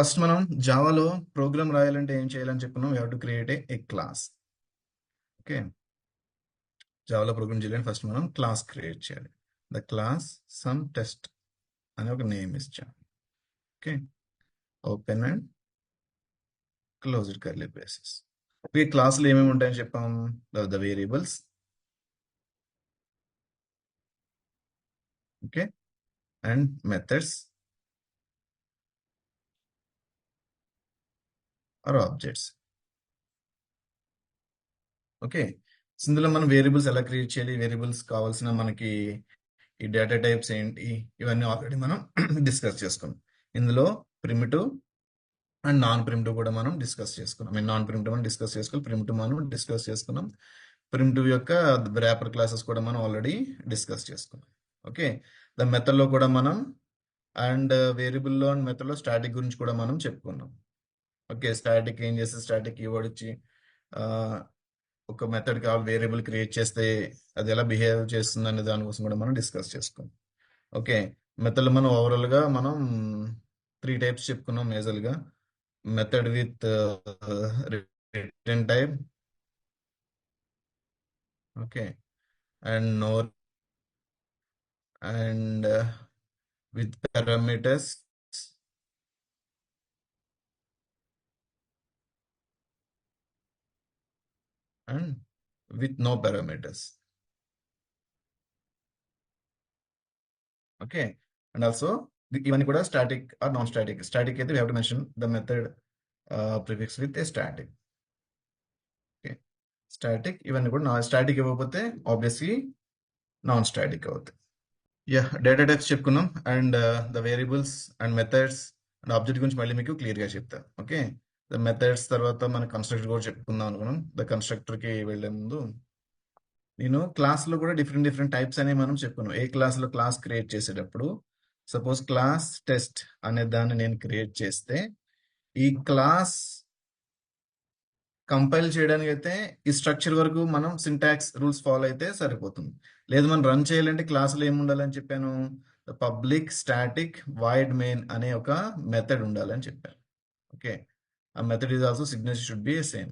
First మనం జావాలో programme రాయాలంటే ఏం చేయాలని చెప్పుకున్నాం. You have to create a class. Okay, జావాలో ప్రోగ్రామ్ చేయాలంటే ఫస్ట్ మనం క్లాస్ క్రియేట్ చేయాలి. ద క్లాస్ సమ్ టెస్ట్ అని ఒక నేమ్ ఇచ్చాం. Okay, open and closed curly braces. ఈ క్లాసులు ఏమేమి ఉంటాయని చెప్పాం. The variables, okay, and methods or objects. Okay, ఇందులో మనం వేరియబుల్స్ ఎలా క్రియేట్ చేయాలి, వేరియబుల్స్ కావాల్సిన మనకి ఈ డేటా టైప్స్ ఏంటి, ఇవన్నీ ఆల్రెడీ మనం డిస్కస్ చేసుకున్నాం. ఇందులో ప్రిమిటివ్ అండ్ నాన్ ప్రిమిటివ్ కూడా మనం డిస్కస్ చేసుకున్నాం. నాన్ ప్రిమిటివ్ మనం డిస్కస్ చేసుకోవాలి, ప్రిమిటివ్ మనం డిస్కస్ చేసుకున్నాం. ప్రిమిటివ్ యొక్క ర్యాపర్ క్లాసెస్ కూడా మనం ఆల్రెడీ డిస్కస్ చేసుకున్నాం. ఓకే, ద మెథడ్లో కూడా మనం అండ్ వేరియబుల్లో అండ్ మెథడ్లో స్టాటిక్ గురించి కూడా మనం చెప్పుకున్నాం. ఓకే, స్టాటిక్ ఏం చేస్తే స్టాటిక్ కీవర్డ్ ఇచ్చి ఒక మెథడ్ కావాలి వేరియబుల్ క్రియేట్ చేస్తే అది ఎలా బిహేవ్ చేస్తుంది అనే దానికోసం కూడా మనం డిస్కస్ చేసుకున్నాం. ఓకే, మెథడ్ మనం ఓవరాల్గా మనం 3 టైప్స్ చెప్పుకున్నాం మేజర్గా. Method with return type, okay, and no, and with parameters, and with no parameters. Okay, and also ఇవన్నీ కూడా static or non static. Static అయితే we have to mention the method prefix with a static. Okay, static ఇవన్నీ కూడా static ఇవ్వకపోతే obviously non static అవుతాయి. Yeah, data types చెప్పుకున్నాం and the variables and methods and object గురించి మళ్ళీ మీకు క్లియర్గా చెప్తాను. ఓకే, ద మెథడ్స్ తర్వాత మన కన్స్ట్రక్టర్ కూడా చెప్పుకుందాం అనుకున్నాం. ద కన్స్ట్రక్టర్కి వెళ్ళే ముందు నేను క్లాస్లో కూడా డిఫరెంట్ డిఫరెంట్ టైప్స్ అనేవి మనం చెప్పుకున్నాం. ఏ క్లాస్లో క్లాస్ క్రియేట్ చేసేటప్పుడు సపోజ్ క్లాస్ టెస్ట్ అనే దాన్ని నేను క్రియేట్ చేస్తే ఈ క్లాస్ కంపైల్ చేయడానికి అయితే ఈ స్ట్రక్చర్ వరకు మనం సింటాక్స్ రూల్స్ ఫాలో అయితే సరిపోతుంది. లేదు మనం రన్ చేయాలంటే క్లాసులో ఏమి ఉండాలని చెప్పాను, పబ్లిక్ స్టాటిక్ వాయిడ్ మెయిన్ అనే ఒక మెథడ్ ఉండాలని చెప్పాను. ఓకే, ఆ method is also signature should be same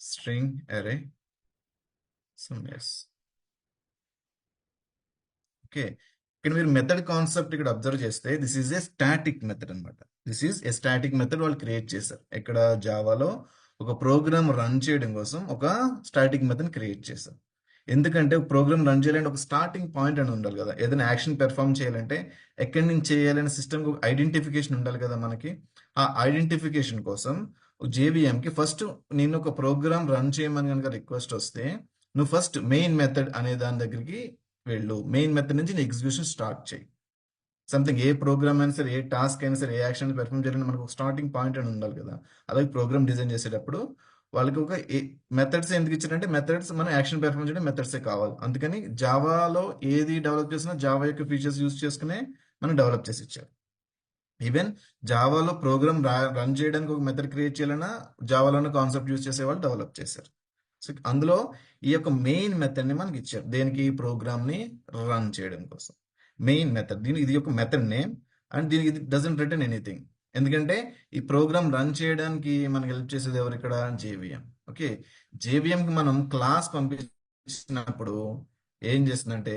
string array sum S. Okay, ఇక్కడ మీరు మెథడ్ కాన్సెప్ట్ ఇక్కడ అబ్జర్వ్ చేస్తే this is a static method అనమాట. This is a static method వాళ్ళు క్రియేట్ చేశారు. ఇక్కడ జావాలో ఒక ప్రోగ్రామ్ రన్ చేయడం కోసం ఒక స్టాటిక్ మెథడ్ క్రియేట్ చేశారు. ఎందుకంటే ఒక ప్రోగ్రామ్ రన్ చేయాలంటే ఒక స్టార్టింగ్ పాయింట్ అని ఉండాలి కదా. ఏదైనా యాక్షన్ పెర్ఫామ్ చేయాలంటే ఎక్కడి నుంచి చేయాలనే సిస్టమ్ ఐడెంటిఫికేషన్ ఉండాలి కదా మనకి. ఆ ఐడెంటిఫికేషన్ కోసం జేవిఎంకి ఫస్ట్ నేను ఒక ప్రోగ్రామ్ రన్ చేయమని కనుక రిక్వెస్ట్ వస్తే నువ్వు ఫస్ట్ మెయిన్ మెథడ్ అనే దాని దగ్గరికి వెళ్ళు. మెయిన్ మెథడ్ నుంచి నీ ఎగ్జిక్యూషన్ స్టార్ట్ చేయి. సంథింగ్ ఏ ప్రోగ్రామ్ అయినా సరే, ఏ టాస్క్ అయినా సరే, ఏ యాక్షన్ పెర్ఫామ్ చేయాలని మనకు ఒక స్టార్టింగ్ పాయింట్ అని ఉండాలి కదా. అలాగే ప్రోగ్రామ్ డిజైన్ చేసేటప్పుడు వాళ్ళకి ఒక మెథడ్స్ ఎందుకు ఇచ్చారంటే మెథడ్స్ మనం యాక్షన్ పెర్ఫామ్ చేయడం మెథడ్సే కావాలి. అందుకని జావాలో ఏది డెవలప్ చేసినా జావా యొక్క ఫీచర్స్ యూజ్ చేసుకునే మనం డెవలప్ చేసి ఇచ్చారు. ఈవెన్ జావాలో ప్రోగ్రామ్ రన్ చేయడానికి ఒక మెథడ్ క్రియేట్ చేయాలన్నా జావాలోనే కాన్సెప్ట్ యూజ్ చేసే వాళ్ళు డెవలప్ చేశారు. సో అందులో ఈ యొక్క మెయిన్ మెథడ్ని మనకి ఇచ్చారు. దేనికి? ప్రోగ్రామ్ని రన్ చేయడం కోసం మెయిన్ మెథడ్. ఇది ఒక మెథడ్ నేమ్ అండ్ దీనికి ఇది డజంట్ రిటర్న్ ఎనీథింగ్. ఎందుకంటే ఈ ప్రోగ్రామ్ రన్ చేయడానికి మనకి హెల్ప్ చేసేది ఎవరు ఇక్కడ? జేవిఎం. ఓకే, జేవిఎంకి మనం క్లాస్ పంపించినప్పుడు ఏం చేస్తుందంటే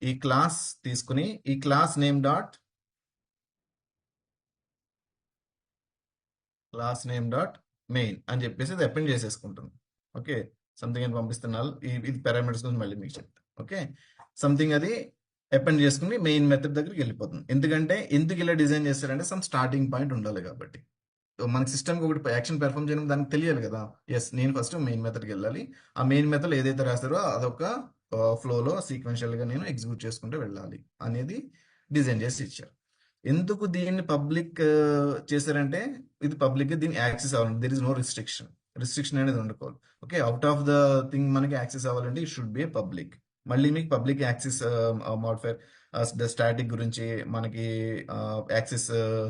ఈ క్లాస్ తీసుకుని ఈ క్లాస్ నేమ్ డాట్ మెయిన్ అని చెప్పేసి అది అపెండ్ చేసేసుకుంటుంది. ఓకే, సంథింగ్ అని పంపిస్తున్నారు. ఇది పారామీటర్స్ గురించి మళ్ళీ మీకు చెప్తాను. ఓకే, సంథింగ్ అది అపెండ్ చేసుకుని మెయిన్ మెథడ్ దగ్గరికి వెళ్ళిపోతుంది. ఎందుకంటే ఎందుకు ఇలా డిజైన్ చేస్తారంటే సమ్ స్టార్టింగ్ పాయింట్ ఉండాలి కాబట్టి. మన సిస్టమ్కి ఒకటి యాక్షన్ పెర్ఫామ్ చేయడం దానికి తెలియాలి కదా. ఎస్, నేను ఫస్ట్ మెయిన్ మెథడ్కి వెళ్ళాలి. ఆ మెయిన్ మెథడ్ ఏదైతే రాస్తారో అదొక ఫ్లోలో సీక్వెన్షియల్గా నేను ఎగ్జిక్యూట్ చేసుకుంటూ వెళ్ళాలి అనేది డిజైన్ చేసి ఇచ్చారు. ఎందుకు దీన్ని పబ్లిక్ చేశారంటే ఇది పబ్లిక్ దీన్ని యాక్సెస్ అవ్వాలి. దెర్ ఇస్ నో రిస్ట్రిక్షన్ అనేది ఉండకూడదు. Okay, out of the thing మనకి యాక్సెస్ అవ్వాలంటే ఇట్ షుడ్ బి పబ్లిక్. మళ్ళీ మీకు public access modifier the static గురించి మనకి యాక్సెస్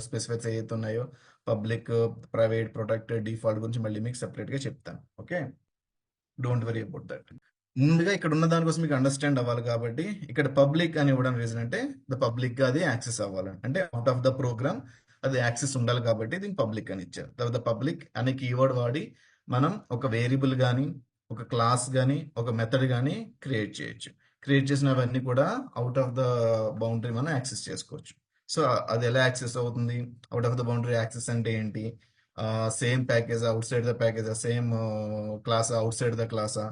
స్పెసిఫైస్ ఏవైతే ఉన్నాయో పబ్లిక్, ప్రైవేట్, ప్రొటెక్టెడ్, డిఫాల్ట్ గురించి మళ్ళీ మీకు సెపరేట్గా చెప్తాను. Okay, don't worry about that. ముందుగా ఇక్కడ ఉన్న దానికోసం మీకు అండర్స్టాండ్ అవ్వాలి కాబట్టి ఇక్కడ పబ్లిక్ అని ఇవ్వడం రీజన్ అంటే ద పబ్లిక్ గా అది యాక్సెస్ అవ్వాలని, అంటే అవుట్ ఆఫ్ ద ప్రోగ్రామ్ అది యాక్సెస్ ఉండాలి కాబట్టి దీన్ని పబ్లిక్ అని ఇచ్చారు. తర్వాత పబ్లిక్ అనే కీవర్డ్ వాడి మనం ఒక వేరియబుల్ కానీ ఒక క్లాస్ కానీ ఒక మెథడ్ కానీ క్రియేట్ చేయొచ్చు. క్రియేట్ చేసినవన్నీ కూడా అవుట్ ఆఫ్ ద బౌండరీ మనం యాక్సెస్ చేసుకోవచ్చు. సో అది ఎలా యాక్సెస్ అవుతుంది? Out of the boundary access అంటే ఏంటి? Same package outside the package, same class outside the క్లాసా,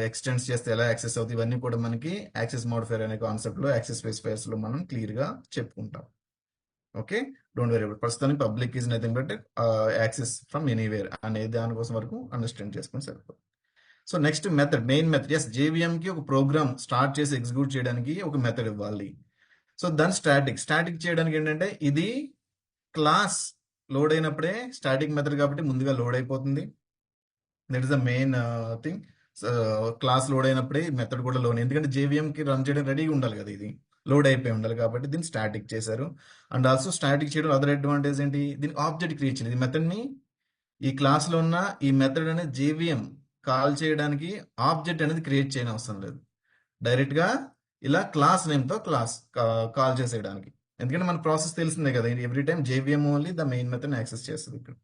ఎక్స్టెండ్స్ చేస్తే ఎలా యాక్సెస్ అవుతుంది, ఇవన్నీ కూడా మనకి యాక్సెస్ మోడిఫైర్ అనే కాన్సెప్ట్ లో యాక్సెస్ స్పెసిఫైర్స్ లో మనం క్లియర్ గా చెప్పుకుంటాం. Okay, don't worry about. ప్రస్తుతానికి public is nothing but access from anywhere అనే దానికోసం వరకు అండర్స్టాండ్ చేసుకుని సరిపోతుంది. So next method, main method. Yes, JVM కి ఒక ప్రోగ్రామ్ స్టార్ట్ చేసి ఎగ్జిక్యూట్ చేయడానికి ఒక మెథడ్ ఇవ్వాలి. సో దాని స్టాటిక్ చేయడానికి ఏంటంటే ఇది క్లాస్ లోడ్ అయినప్పుడే స్టాటిక్ మెథడ్ కాబట్టి ముందుగా లోడ్ అయిపోతుంది. That is the main thing. Class load అయినప్పుడే మెథడ్ కూడా లోడ్, ఎందుకంటే JVM కి రన్ చేయడం రెడీగా ఉండాలి కదా, ఇది లోడ్ అయిపోయి ఉండాలి కాబట్టి దీన్ని స్టాటిక్ చేశారు. అండ్ ఆల్సో స్టాటిక్ చేయడం అదర్ అడ్వాంటేజ్ ఏంటి, దీని ఆబ్జెక్ట్ క్రియేట్ చేయాలి. ఈ మెథడ్ ని, ఈ క్లాస్ లో ఉన్న ఈ మెథడ్ అనేది JVM కాల్ చేయడానికి ఆబ్జెక్ట్ అనేది క్రియేట్ చేయని అవసరం లేదు. డైరెక్ట్ గా ఇలా క్లాస్ నేమ్ తో క్లాస్ కాల్ చేసేయడానికి. ఎందుకంటే మన ప్రాసెస్ తెలిసిందే కదా, every time JVM only the main method access చేస్తుంది ఇక్కడ.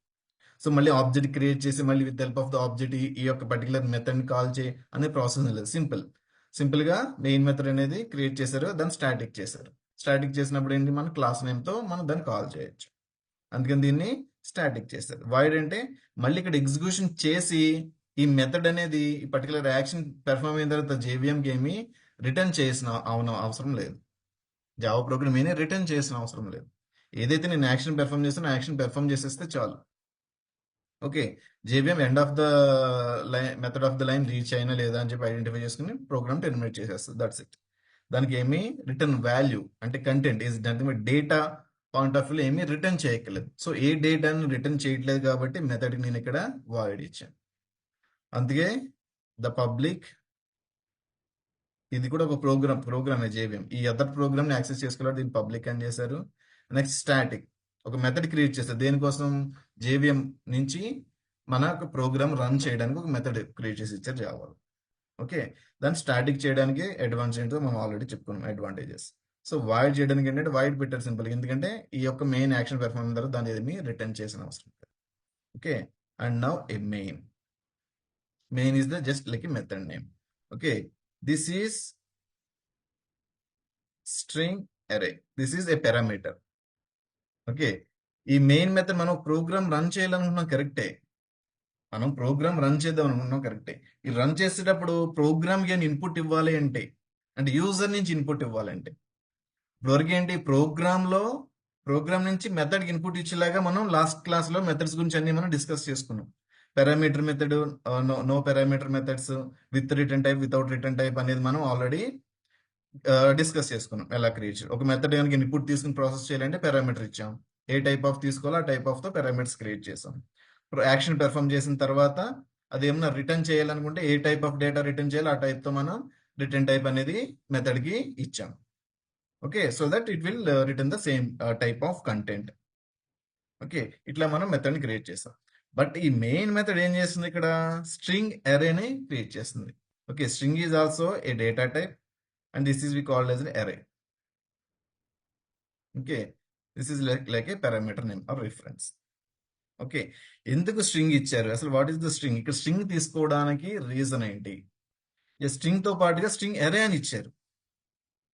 సో మళ్ళీ ఆబ్జెక్ట్ క్రియేట్ చేసి మళ్ళీ with help of the object ఈ యొక్క పర్టికులర్ మెథడ్ ని కాల్ చేయ అనే ప్రాసెస్ లేదు. సింపుల్ గా మెయిన్ మెథడ్ అనేది క్రియేట్ చేశారు, దాన్ని స్టాటిక్ చేశారు. స్టాటిక్ చేసినప్పుడు ఏంటి, మన క్లాస్ నేమ్ తో మనం దాన్ని కాల్ చేయొచ్చు. అందుకని దీన్ని స్టాటిక్ చేశారు. వైడ్ అంటే మళ్ళీ ఇక్కడ ఎగ్జిక్యూషన్ చేసి ఈ మెథడ్ అనేది ఈ పర్టికులర్ యాక్షన్ పెర్ఫామ్ అయిన తర్వాత JVM కి ఏమి రిటర్న్ చేసిన అవసరం లేదు. జావా ప్రోగ్రామ్ ఏమి రిటర్న్ చేసిన అవసరం లేదు. ఏదైతే నేను యాక్షన్ పెర్ఫామ్ చేస్తానో యాక్షన్ పెర్ఫామ్ చేసేస్తే చాలు. Okay, JVM end of the line, method of the line reach అయినా లేదా అని చెప్పి ఐడెంటిఫై చేసుకుని ప్రోగ్రామ్ టెర్మినేట్ చేసేస్తుంది. That's it. దానికి ఏమి రిటర్న్ వాల్యూ అంటే content is nothing, data point of view ఏమి రిటర్న్ చేయట్లేదు. సో ఏ డేటాను రిటర్న్ చేయట్లేదు కాబట్టి మెథడ్కి నేను ఇక్కడ వాయిడ్ ఇచ్చాను. అందుకే ద పబ్లిక్, ఇది కూడా ఒక ప్రోగ్రామే JVM. ఈ అదర్ ప్రోగ్రామ్ ని యాక్సెస్ చేసుకోవాలి, దీన్ని పబ్లిక్ అని చేశారు. నెక్స్ట్ స్టాటిక్, ఒక మెథడ్ క్రియేట్ చేస్తారు. దేనికోసం, JVM నుంచి మన ప్రోగ్రామ్ రన్ చేయడానికి ఒక మెథడ్ క్రియేట్ చేసి ఇచ్చారు జావాలో. ఓకే, దాన్ని స్టాటిక్ చేయడానికి అడ్వాన్స్ ఏంటో మనం ఆల్రెడీ చెప్పుకున్నాం అడ్వాంటేజెస్. సో వైడ్ చేయడానికి ఏంటంటే వైడ్ పెట్టారు సింపుల్, ఎందుకంటే ఈ యొక్క మెయిన్ యాక్షన్ పెర్ఫార్మ్ తర్వాత దాన్ని ఏమి రిటర్న్ చేసిన అవసరం లేదు. Okay, and now A main is the just like a method name. Okay, this is string array, this is a parameter. Okay, ఈ మెయిన్ మెథడ్ మనం ప్రోగ్రామ్ రన్ చేయాలనుకున్నాం కరెక్టే, మనం ప్రోగ్రామ్ రన్ చేద్దాం అనుకున్నాం కరెక్టే. ఈ రన్ చేసేటప్పుడు ప్రోగ్రామ్ కి ఇన్పుట్ ఇవ్వాలి అంటే యూజర్ నుంచి ఇన్పుట్ ఇవ్వాలంటే ఇప్పటివరకు ఏంటి, ప్రోగ్రామ్ నుంచి మెథడ్ ఇన్పుట్ ఇచ్చేలాగా మనం లాస్ట్ క్లాస్ లో మెథడ్స్ గురించి అన్ని మనం డిస్కస్ చేసుకున్నాం. Parameter method, no parameter methods, with return type, without return type అనేది మనం ఆల్రెడీ డిస్కస్ చేసుకున్నాం. ఎలా క్రియేట్ చేయాలి, ఒక మెథడ్ కనుక ఇన్పుట్ తీసుకుని ప్రాసెస్ చేయాలంటే పారామీటర్ ఇచ్చాం, ఏ టైప్ ఆఫ్ తీసుకోవాలో ఆ టైప్ ఆఫ్ తో పారామీటర్స్ క్రియేట్ చేసాం. యాక్షన్ పెర్ఫామ్ చేసిన తర్వాత అది ఏమన్నా రిటర్న్ చేయాలనుకుంటే ఏ టైప్ ఆఫ్ డేటా రిటర్న్ చేయాలి ఆ టైప్ తో మనం రిటర్న్ టైప్ అనేది మెథడ్ కి ఇచ్చాం. Okay, so that it will return the same type of content. Okay, ఇట్లా మనం మెథడ్ ని క్రియేట్ చేస్తాం. బట్ ఈ మెయిన్ మెథడ్ ఏం చేస్తుంది, ఇక్కడ స్ట్రింగ్ అరేని క్రియేట్ చేస్తుంది. Okay, string is also a data type and this is we called as array. Okay, this is like a parameter name or reference. Okay, ఎందుకు స్ట్రింగ్ ఇచ్చారు, అసలు వాట్ ఈస్ ద స్ట్రింగ్, ఇక్కడ స్ట్రింగ్ తీసుకోవడానికి reason ఏంటి? String తో పాటుగా string array అని ఇచ్చారు.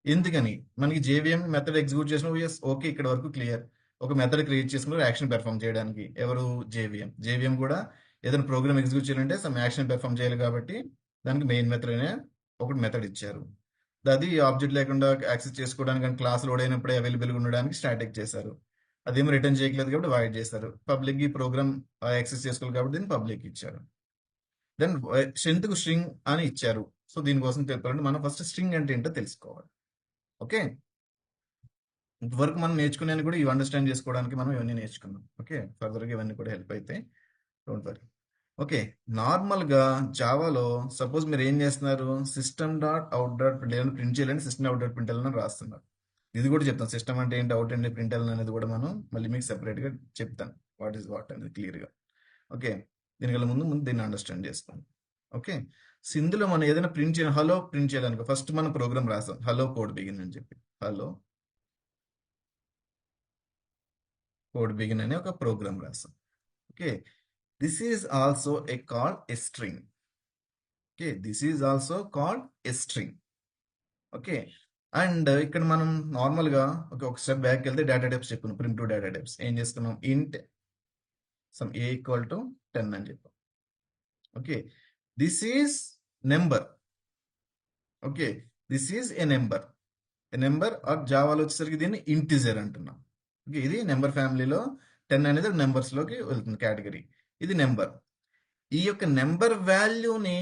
ఎందుకని, మనకి JVM మెథడ్ ఎగ్జిక్యూట్ చేసిన ఓకే, ఇక్కడ వరకు క్లియర్. ఒక మెథడ్ క్రియేట్ చేసుకున్నారు యాక్షన్ పెర్ఫామ్ చేయడానికి, ఎవరు, JVM కూడా ఏదైనా ప్రోగ్రామ్ ఎగ్జిక్యూట్ చేయాలంటే సమ్ యాక్షన్ పెర్ఫామ్ చేయాలి కాబట్టి దానికి మెయిన్ మెథడ్ అనే ఒకటి మెథడ్ ఇచ్చారు. అది ఆబ్జెక్ట్ లేకుండా యాక్సెస్ చేసుకోవడానికి కానీ క్లాస్ లోడ్ అయినప్పుడే అవైలబుల్గా ఉండడానికి స్టాటిక్ చేశారు. అదేమో రిటర్న్ చేయట్లేదు కాబట్టి వాయిడ్ చేశారు. పబ్లిక్ ఈ ప్రోగ్రామ్ యాక్సెస్ చేసుకోవాలి కాబట్టి దీన్ని పబ్లిక్ ఇచ్చారు. దెన్ స్ట్రింగ్ స్ట్రింగ్ అని ఇచ్చారు. సో దీనికోసం చెప్పాలంటే మనం ఫస్ట్ స్ట్రింగ్ అంటే ఏంటో తెలుసుకోవాలి. ఓకే, ఇంతవరకు మనం నేర్చుకునేది కూడా ఇవి అండర్స్టాండ్ చేసుకోవడానికి మనం ఇవన్నీ నేర్చుకున్నాం. ఓకే, ఫర్దర్గా ఇవన్నీ కూడా హెల్ప్ అయితే డోంట్ వరీ. ఓకే, నార్మల్గా జావాలో సపోజ్ మీరు ఏం చేస్తున్నారు, system.out.println ప్రింట్ చేయాలని system.out.println అని రాస్తున్నారు. ఇది కూడా చెప్తాను, సిస్టమ్ అంటే ఏంటి, అవుట్ అండ్ println అనేది కూడా మనం మళ్ళీ మీకు సెపరేట్గా చెప్తాను, వాట్ ఈస్ వాట్ అనేది క్లియర్గా. ఓకే, దీనికన్నా ముందు దీన్ని అండర్స్టాండ్ చేసుకోండి. ఓకే, సో ఇందులో మనం ఏదైనా ప్రింట్ చేయాలి, హలో ప్రింట్ చేయాలనుకో ఫస్ట్ మనం ప్రోగ్రామ్ రాసాం, హలో కోడ్ బిగిన్ అని చెప్పి, హలో కోడ్ బిగిన్ అనే ఒక ప్రోగ్రామ్ రాసాం. Okay, this is also a called a string. Okay, this is also called a string. Okay, and ఇక్కడ మనం నార్మల్గా ఒక స్టెప్ బ్యాక్ వెళ్తే డేటా టైప్స్ చెప్పుకున్నాం, ప్రిమిటివ్ డేటా టైప్స్ ఏం చేసుకున్నాం, ఇంట్ సమ్ ఏ ఈక్వల్ టు 10 అని చెప్పాం. Okay, this is number. Okay, this is a number. Number or జావాలో వచ్చేసరికి దీన్ని ఇంటిజర్ అంటున్నాం. ఓకే, ఇది నెంబర్ ఫ్యామిలీలో 10 అనేది నెంబర్స్ లోకి వెళ్తుంది కేటగిరీ. ఇది నెంబర్. ఈ యొక్క నెంబర్ వాల్యూని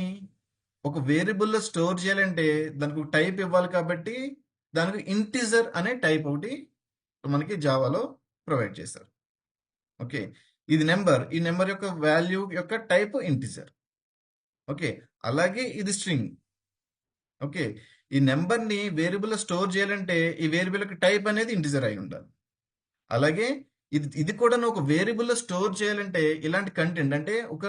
ఒక వేరియబుల్లో స్టోర్ చేయాలంటే దానికి ఒక టైప్ ఇవ్వాలి, కాబట్టి దానికి ఇంటిజర్ అనే టైప్ ఒకటి మనకి జావాలో ప్రొవైడ్ చేశారు. ఓకే, ఇది నెంబర్, ఈ నెంబర్ యొక్క వాల్యూ యొక్క టైప్ ఇంటిజర్. ఓకే, అలాగే ఇది స్ట్రింగ్. ఓకే, ఈ నెంబర్ని వేరియబుల్లో స్టోర్ చేయాలంటే ఈ వేరియబుల్ యొక్క టైప్ అనేది ఇంటిజర్ అయి ఉండాలి. అలాగే ఇది కూడా ఒక వేరియబుల్లో స్టోర్ చేయాలంటే ఇలాంటి కంటెంట్ అంటే ఒక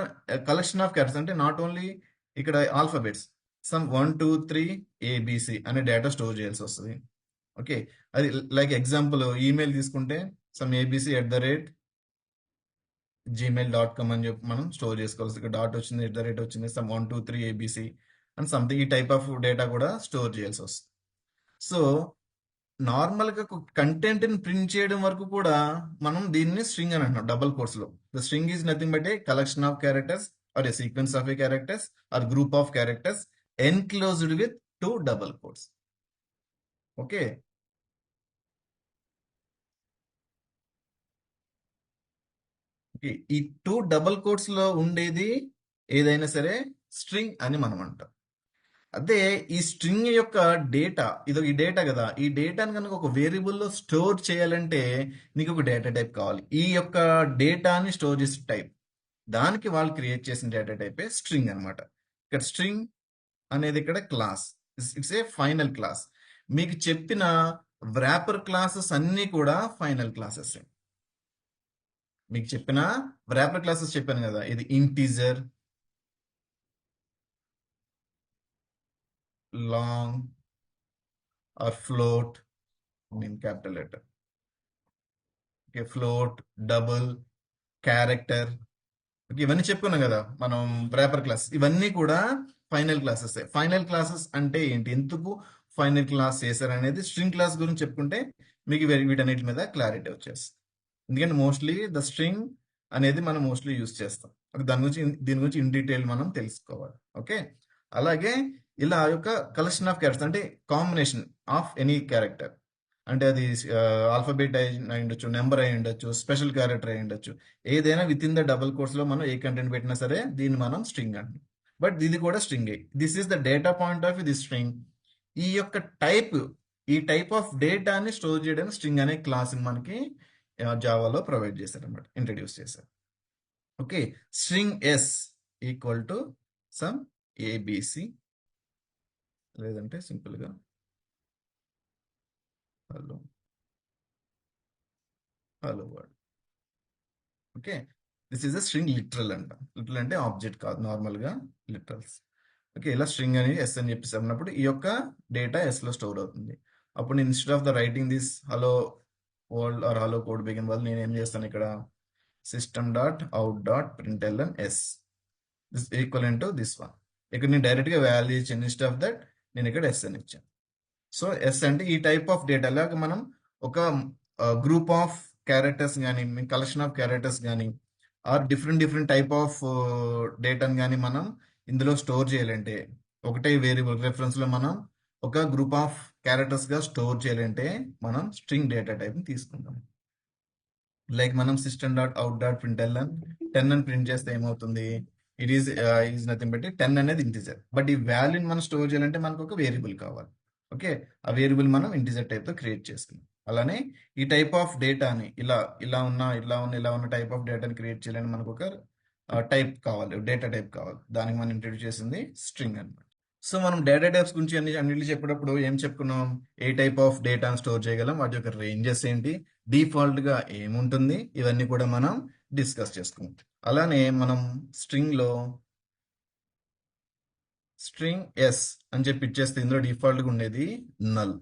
కలెక్షన్ ఆఫ్ క్యారెక్టర్స్, అంటే నాట్ ఓన్లీ ఇక్కడ ఆల్ఫాబెట్స్, సమ్ 1 2 3 ఏబిసి అనే డేటా స్టోర్ చేయాల్సి వస్తుంది. ఓకే, అది లైక్ ఎగ్జాంపుల్ ఈమెయిల్ తీసుకుంటే సమ్ abc@gmail.com అని చెప్పి మనం స్టోర్ చేసుకోవాలి. ఇక్కడ డాట్ వచ్చింది, వచ్చింది, సమ్ 1 2 3 ఏబిసి అండ్ సంథింగ్, ఈ టైప్ ఆఫ్ డేటా కూడా స్టోర్ చేయాల్సి వస్తుంది. సో నార్మల్గా కంటెంట్ ని ప్రింట్ చేయడం వరకు కూడా మనం దీన్ని స్ట్రింగ్ అని అంటున్నాం, డబుల్ కోట్స్ లో. The string is nothing but a collection of characters or a sequence of a characters or group of characters enclosed with 2 double quotes. Okay, ఈ 2 డబుల్ కోట్స్ లో ఉండేది ఏదైనా సరే స్ట్రింగ్ అని మనం అంటాం. అదే ఈ స్ట్రింగ్ యొక్క డేటా, ఈ డేటా కదా, ఈ డేటాని కనుక ఒక వేరియబుల్లో స్టోర్ చేయాలంటే నీకు ఒక డేటా టైప్ కావాలి. ఈ యొక్క డేటాని స్టోర్ చేసే టైప్, దానికి వాళ్ళు క్రియేట్ చేసిన డేటా టైపే స్ట్రింగ్ అనమాట. ఇక్కడ స్ట్రింగ్ అనేది ఇక్కడ class, it's a final class. మీకు చెప్పిన వ్రాపర్ క్లాసెస్ అన్నీ కూడా ఫైనల్ క్లాసెస్. మీకు చెప్పిన వ్రాపర్ క్లాసెస్ చెప్పాను కదా, ఇది integer, long or float in capital letter. Okay, float, double, character. Okay, ఇవన్నీ చెప్పుకున్నాం కదా మనం వ్రాపర్ క్లాస్, ఇవన్నీ కూడా ఫైనల్ క్లాసెస్. ఫైనల్ క్లాసెస్ అంటే ఏంటి, ఎందుకు ఫైనల్ క్లాస్ చేశారు అనేది స్ట్రింగ్ క్లాస్ గురించి చెప్పుకుంటే మీకు వీటన్నిటి మీద క్లారిటీ వచ్చేస్తుంది. ఎందుకంటే మోస్ట్లీ ద స్ట్రింగ్ అనేది మనం మోస్ట్లీ యూజ్ చేస్తాం. దీని గురించి ఇన్ డీటెయిల్ మనం తెలుసుకోవాలి. ఓకే, అలాగే ఇలా యొక్క కలెక్షన్ ఆఫ్ క్యారెక్టర్స్ అంటే కాంబినేషన్ ఆఫ్ ఎనీ క్యారెక్టర్, అంటే అది ఆల్ఫాబెట్ అయి ఉండొచ్చు, నెంబర్ అయి ఉండొచ్చు, స్పెషల్ క్యారెక్టర్ అయి ఉండొచ్చు, ఏదైనా within the double quotes లో మనం ఏ కంటెంట్ పెట్టినా సరే దీన్ని మనం స్ట్రింగ్ అంటాం. బట్ ఇది కూడా string. This is the data point of the string. ఈ యొక్క ఈ టైప్ ఆఫ్ డేటాని స్టోర్ చేయడానికి స్ట్రింగ్ అనే క్లాస్ మనకి జావాలో ప్రొవైడ్ చేశారు అనమాట, ఇంట్రడ్యూస్ చేశారు. Okay, string S equal to some ABC, లేదంటే సింపుల్ గా hello word. Okay, this is a string literal అంట. లిటరల్ అంటే ఆబ్జెక్ట్ కాదు, నార్మల్ గా లిటరల్స్. ఓకే, ఇలా స్ట్రింగ్ అని ఎస్ అని చెప్పేసి అన్నప్పుడు ఈ యొక్క డేటా ఎస్ లో స్టోర్ అవుతుంది. అప్పుడు నేను instead of the writing this hello world or hello code begin వల్ల నేను ఏం చేస్తాను, ఇక్కడ system.out.println s this equal to this one. ఇక్కడ నేను డైరెక్ట్ గా వాల్యూ ఇచ్చాను, ఇన్స్టెడ్ ఆఫ్ దట్ నేను ఇక్కడ ఎస్ అని ఇచ్చాను. సో ఎస్ అంటే ఈ టైప్ ఆఫ్ డేటా, లాగా మనం ఒక గ్రూప్ ఆఫ్ క్యారెక్టర్స్ కానీ, కలెక్షన్ ఆఫ్ క్యారెక్టర్స్ కానీ, ఆర్ డిఫరెంట్ టైప్ ఆఫ్ డేటాని కానీ మనం ఇందులో స్టోర్ చేయాలంటే, ఒకటే వేరియబుల్ రెఫరెన్స్ లో మనం ఒక గ్రూప్ ఆఫ్ క్యారెక్టర్స్ గా స్టోర్ చేయాలంటే మనం స్ట్రింగ్ డేటా టైప్ ని తీసుకుంటాం. లైక్ మనం system.out.println 10 అని ప్రింట్ చేస్తే ఏమవుతుంది, ఇట్ ఈజ్ నథింగ్ బట్ 10 అనేది ఇంటిజర్. బట్ ఈ వాల్యూని మనం స్టోర్ చేయాలంటే మనకు ఒక వేరియబుల్ కావాలి. ఓకే, ఆ వేరియబుల్ మనం ఇంటిజర్ టైప్ తో క్రియేట్ చేసుకున్నాం. అలానే ఈ టైప్ ఆఫ్ డేటాని ఇలా ఉన్న టైప్ ఆఫ్ డేటాని క్రియేట్ చేయాలని మనకు ఒక టైప్ కావాలి, డేటా టైప్ కావాలి. దానికి మనం ఇంట్రడ్యూస్ చేసింది స్ట్రింగ్ అన్నమాట. సో మనం డేటా టైప్స్ గురించి అన్నిటి చెప్పేటప్పుడు ఏం చెప్పుకున్నాం, ఏ టైప్ ఆఫ్ డేటాను స్టోర్ చేయగలం, వాటి యొక్క రేంజెస్ ఏంటి, డిఫాల్ట్ గా ఏముంటుంది, ఇవన్నీ కూడా మనం డిస్కస్ చేసుకున్నాం. అలానే మనం స్ట్రింగ్ లో స్ట్రింగ్ ఎస్ అని చెప్పి ఇచ్చేస్తే ఇందులో డిఫాల్ట్గా ఉండేది నల్.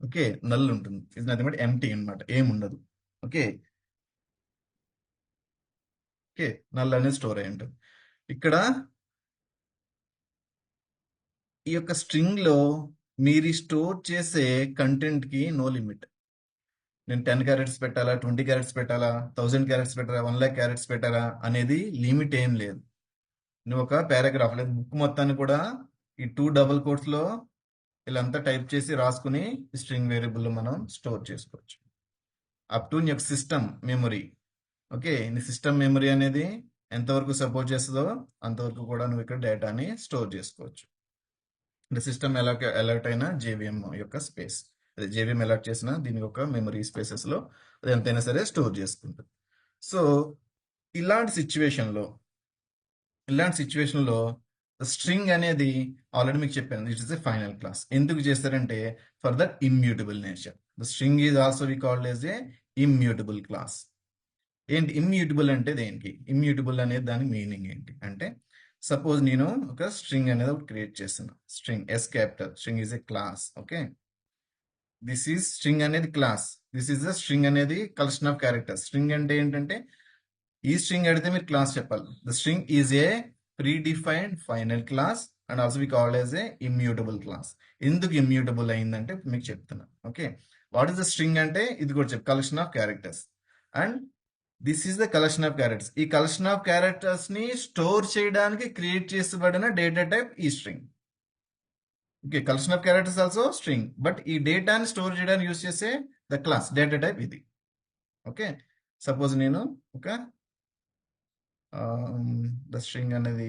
ఓకే, నల్ ఉంటుంది. ఇది నథింగ్ బట్ ఎంటీ అనమాట, ఏం ఉండదు. ఓకే. ఓకే, నల్ అనేది స్టోర్ అయి ఉంటుంది. ఇక్కడ ఈ యొక్క స్ట్రింగ్ లో మీరు స్టోర్ చేసే కంటెంట్ కి నో లిమిట్. నేను 10 క్యారెట్స్ పెట్టాలా, 20 క్యారెట్స్ పెట్టాలా, 1000 క్యారెట్స్ పెట్టాలా, 1 lakh క్యారెట్స్ పెట్టాలా అనేది లిమిట్ ఏం లేదు. నువ్వు ఒక పారాగ్రాఫ్ లేదు, బుక్ మొత్తాన్ని కూడా ఈ 2 డబుల్ కోట్స్ లో ఇలా అంతా టైప్ చేసి రాసుకుని స్ట్రింగ్ వేరియబుల్ మనం స్టోర్ చేసుకోవచ్చు అప్ టు నీ యొక్క సిస్టమ్ మెమరీ. ఓకే, నీ సిస్టమ్ మెమరీ అనేది ఎంతవరకు సపోర్ట్ చేస్తుందో అంతవరకు కూడా నువ్వు ఇక్కడ డేటాని స్టోర్ చేసుకోవచ్చు. అంటే సిస్టమ్ అలర్ట్ అయిన జేవిఎం యొక్క స్పేస్, అదే జేవిఎం అలర్ట్ చేసిన దీని యొక్క మెమరీ స్పేసెస్ లో అది ఎంతైనా సరే స్టోర్ చేసుకుంటుంది. సో ఇలాంటి సిచ్యువేషన్లో స్ట్రింగ్ అనేది ఆల్రెడీ మీకు చెప్పాను, it is a final class. ఎందుకు చేస్తారంటే for that immutable nature. The string is also we called as a immutable class. ఏంటి ఇమ్యూటబుల్ అంటే దేనికి? ఇమ్యూటబుల్ అనేది దాని మీనింగ్ ఏంటి అంటే, సపోజ్ నేను ఒక స్ట్రింగ్ అనేది ఒకటి క్రియేట్ చేస్తున్నా. String S capital, string is a class. Okay, this is string అనేది class. This is the string అనేది కలెక్షన్ ఆఫ్ క్యారెక్టర్స్. స్ట్రింగ్ అంటే ఏంటంటే ఈ స్ట్రింగ్ అడిగితే మీరు క్లాస్ చెప్పాలి. The string is a pre defined final class and also we called as a immutable class. ఎందుకు immutable అయిందంటే మీకు చెప్తున్నా. Okay, what is the string అంటే ఇది కూడా collection of characters and this is the collection of characters. ఈ collection of characters ని store చేయడానికి క్రియేట్ చేసబడిన డేటా టైప్ ఈ string. Okay, collection of characters also string, but ఈ డేటాని స్టోర్ చేయడానికి యూస్ చేసే ద క్లాస్ డేటా టైప్ ఇది. Okay, suppose నేను ఒక ద స్ట్రింగ్ అనేది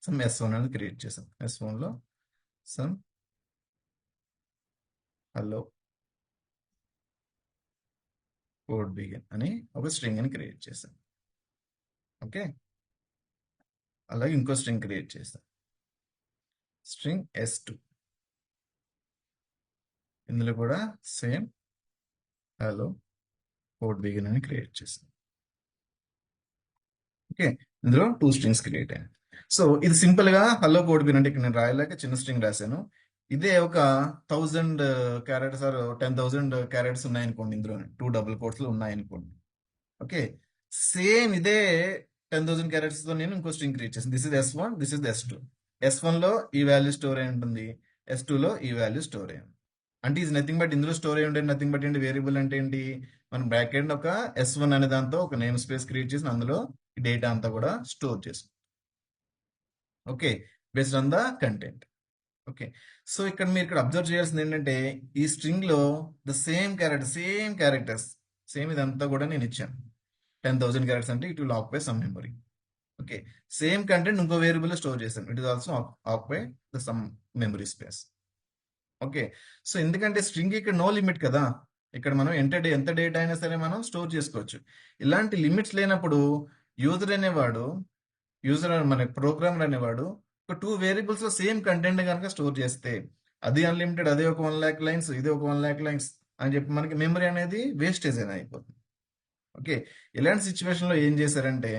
సమ్ S1 అనేది క్రియేట్ చేసాం. S1 లో సమ్ హలో కోడ్ బిగిన్ అని ఒక స్ట్రింగ్ అని క్రియేట్ చేసాం. ఓకే, అలాగే ఇంకో స్ట్రింగ్ క్రియేట్ చేసాం, స్ట్రింగ్ S2. ఇందులో కూడా సేమ్ హలో కోడ్ బిగిన్ అని క్రియేట్ చేసాం. ఓకే, ఇందులో 2 స్ట్రింగ్స్ క్రియేట్ అయ్యాయి. సో ఇది సింపుల్ గా హలో కోడ్ బిగిన్ అంటే ఇక్కడ నేను రాయలేక చిన్న స్ట్రింగ్ రాశాను. ఇదే ఒక 1000 క్యారెట్స్ ఆర్ 10,000 క్యారెట్స్ ఉన్నాయనుకోండి, ఇందులో 2 డబుల్ కోట్స్ ఉన్నాయనుకోండి. ఓకే, సేమ్ ఇదే 10,000 క్యారెట్స్ తో నేను ఇంకో స్ట్రింగ్ క్రియేట్ చేసాను. This is S1, this is S2. S1 లో ఈ వాల్యూ స్టోర్ అయి ఉంటుంది, S2 లో ఈ వాల్యూ స్టోర్ అయి ఉంటుంది. అంటే ఇది నథింగ్ బట్ ఇందులో స్టోర్ అయి ఉంటుంది నథింగ్ బట్ ఏంటి వేరియబుల్ అంటే ఏంటి, మనం బ్రాకెట్ ఒక S1 అనే దాంతో ఒక నేమ్ స్పేస్ క్రియేట్ చేసి అందులో ఈ డేటా అంతా కూడా స్టోర్ చేస్తాం. Okay, based on the content. Okay, so ఇక్కడ మీరు ఇక్కడ అబ్జర్వ్ చేయాల్సింది ఏంటంటే ఈ స్ట్రింగ్ లో ద సేమ్ క్యారెక్టర్స్ సేమ్ ఇదంతా కూడా నేను ఇచ్చాను. 10,000 క్యారెక్టర్స్ అంటే it will occupy some memory. Okay, same content ఇంకో వేరియబుల్ లో స్టోర్ చేశాను, it is also occupy the sum memory space. Okay, so ఎందుకంటే స్ట్రింగ్ ఇక్కడ నో లిమిట్ కదా, ఇక్కడ మనం ఎంత డేటా అయినా సరే మనం స్టోర్ చేసుకోవచ్చు. ఇలాంటి లిమిట్స్ లేనప్పుడు యూజర్ మన ప్రోగ్రామర్ అనేవాడు ఒక 2 వేరియబుల్స్ లో సేమ్ కంటెంట్ కనుక స్టోర్ చేస్తే అది అన్లిమిటెడ్, అదే ఒక 1 lakh లైన్స్, ఇది ఒక 1 lakh లైన్స్ అని చెప్పి మనకి మెమరీ అనేది వేస్టేజ్ అనేది అయిపోతుంది. ఓకే, ఇలాంటి సిచ్యువేషన్ లో ఏం చేశారంటే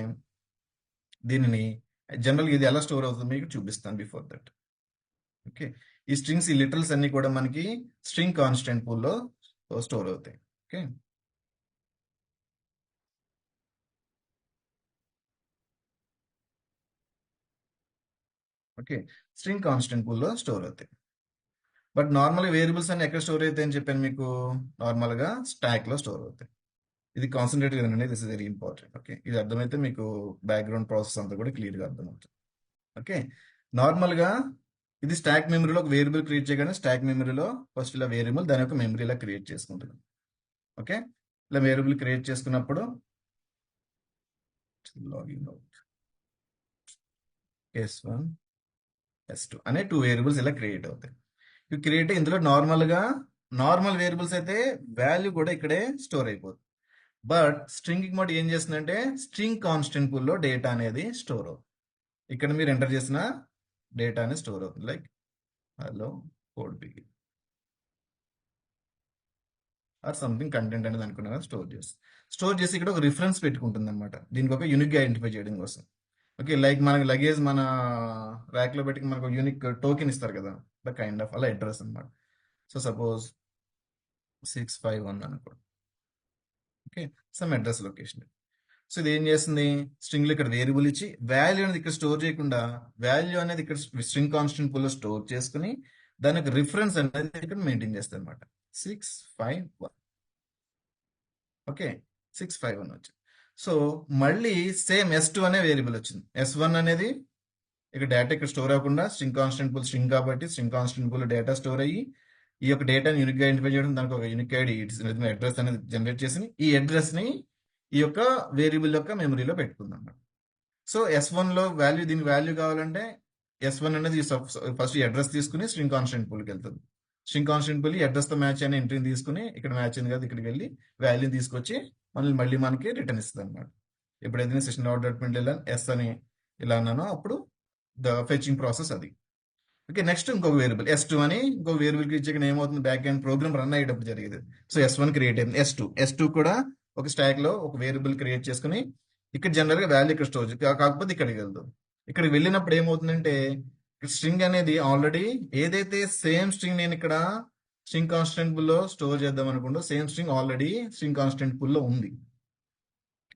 దీనిని జనరల్గా ఇది ఎలా స్టోర్ అవుతుంది మీకు చూపిస్తాను బిఫోర్ దట్. ఓకే, ఈ స్ట్రింగ్స్ ఈ లిటరల్స్ అన్ని కూడా మనకి స్ట్రింగ్ కాన్స్టెంట్ పూల్ లో స్టోర్ అవుతాయి. Okay, okay, string constant pool లో స్టోర్ అవుతాయి. బట్ నార్మల్ వేరియబుల్స్ అన్ని ఎక్కడ స్టోర్ అవుతాయి అని చెప్పాను మీకు, నార్మల్ గా స్టాక్ లో స్టోర్ అవుతాయి. ఇది కాన్సన్ట్రేట్ కదండి, this is very important. Okay, ఇది అర్థమైతే మీకు బ్యాక్గ్రౌండ్ ప్రాసెస్ అంతా కూడా క్లియర్ గా అర్థమవుతుంది. ఓకే, నార్మల్ గా ఇది స్టాక్ మెమరీలో ఒక వేరియబుల్ క్రియేట్ చేయగానే స్టాక్ మెమరీలో ఫస్ట్ ఇలా వేరియబుల్ దాని యొక్క మెమరీ ఇలా క్రియేట్ చేసుకుంటుంది. ఓకే, ఇలా వేరియబుల్ క్రియేట్ చేసుకున్నప్పుడు లాగిన్ అవుట్ S1 S2 అనే 2 వేరియబుల్స్ ఇలా క్రియేట్ అవుతాయి. ఇవి క్రియేట్ ఇందులో నార్మల్ వేరియబుల్స్ అయితే వాల్యూ కూడా ఇక్కడే స్టోర్ అయిపోతుంది. బట్ స్ట్రింగ్ మోడ్ ఏం చేస్తుందంటే స్ట్రింగ్ కాన్స్టెంట్ పూల్ లో డేటా అనేది స్టోర్ అవుతుంది. ఇక్కడ మీరు ఎంటర్ చేసిన డేటా అనేది స్టోర్ అవుతుంది, like hello code begin or something content అనేది అనుకున్నా స్టోర్ చేసి ఇక్కడ ఒక రిఫరెన్స్ పెట్టుకుంటుంది అనమాట, దీనికి ఒక యూనిక్ గా ఐడెంటిఫై చేయడం కోసం. ఓకే, లైక్ మనకి లగేజ్ మన ర్యాక్ లో పెట్టి మనకు యూనిక్ టోకెన్ ఇస్తారు కదా, ద కైండ్ ఆఫ్ అలా అడ్రస్ అన్నమాట. సో సపోజ్ 651 అనుకో. Okay, some address location. So ఇది ఏం చేస్తుంది, స్ట్రింగ్ లో ఇక్కడ వేరియబుల్ ఇచ్చి వాల్యూ అనేది ఇక్కడ స్టోర్ చేయకుండా వాల్యూ అనేది ఇక్కడ స్ట్రింగ్ కాన్స్టెంట్ పూల్ లో స్టోర్ చేసుకుని దానికి రిఫరెన్స్ అనేది ఇక్కడ మెయింటైన్ చేస్తుంది అనమాట. 651. ఓకే, 651 వచ్చింది. సో మళ్ళీ సేమ్ S2 అనే వేరియబుల్ వచ్చింది. S1 అనేది ఇక్కడ డేటా ఇక్కడ స్టోర్ అవ్వకుండా స్ట్రింగ్ కాన్స్టెంట్ పూల్ స్ట్రింగ్ కాబట్టి string constant pool data store అయ్యి ఈ యొక్క డేటాని యూనిక్ గా ఐడెంటిఫై చేయడం, దానికి ఒక యూనిక్ ఐడి అడ్రస్ అనేది జనరేట్ చేసి ఈ అడ్రస్ ని ఈ యొక్క వేరియబుల్ యొక్క మెమరీలో పెట్టుకుందాం అన్నమాట. సో S1 లో వాల్యూ, దీని వాల్యూ కావాలంటే S1 అనేది ఫస్ట్ ఈ అడ్రస్ తీసుకుని స్ట్రింగ్ కాన్స్టెంట్ పూల్కి వెళ్తుంది. స్ట్రింగ్ కాన్స్టెంట్ పూల్ ఈ అడ్రస్ తో మ్యాచ్ అయిన ఎంట్రీని తీసుకుని ఇక్కడ మ్యాచ్ అయింది కదా ఇక్కడికి వెళ్ళి వాల్యూని తీసుకొచ్చి మళ్ళీ మనకి రిటర్న్ ఇస్తుంది అనమాట. ఇప్పుడు ఏదైనా సిస్టమ్ డాట్ ప్రింట్ ఎస్ అని ఇలా అన్నానో అప్పుడు ద ఫెచింగ్ ప్రాసెస్ అది. ఓకే, నెక్స్ట్ ఇంకొక వేరియబుల్ S2 అని ఇంకొక వేరియబుల్ కి ఇచ్చాక ఏమవుతుంది, బ్యాక్ ఎండ్ ప్రోగ్రామ్ రన్ అయ్యేటప్పుడు జరిగేది. సో S1 క్రియేట్ అయింది. S2 కూడా ఒక స్టాక్ లో ఒక వేరియబుల్ క్రియేట్ చేసుకుని ఇక్కడ జనరల్ గా వాల్యూ ఇక్కడ స్టోర్ కాకపోతే ఇక్కడికి వెళ్తాం. ఇక్కడికి వెళ్ళినప్పుడు ఏమవుతుందంటే స్ట్రింగ్ అనేది ఆల్రెడీ ఏదైతే సేమ్ స్ట్రింగ్ నేను ఇక్కడ స్ట్రింగ్ కాన్స్టెంట్ పూల్ లో స్టోర్ చేద్దాం అనుకుంటూ same string already string constant pool లో ఉంది.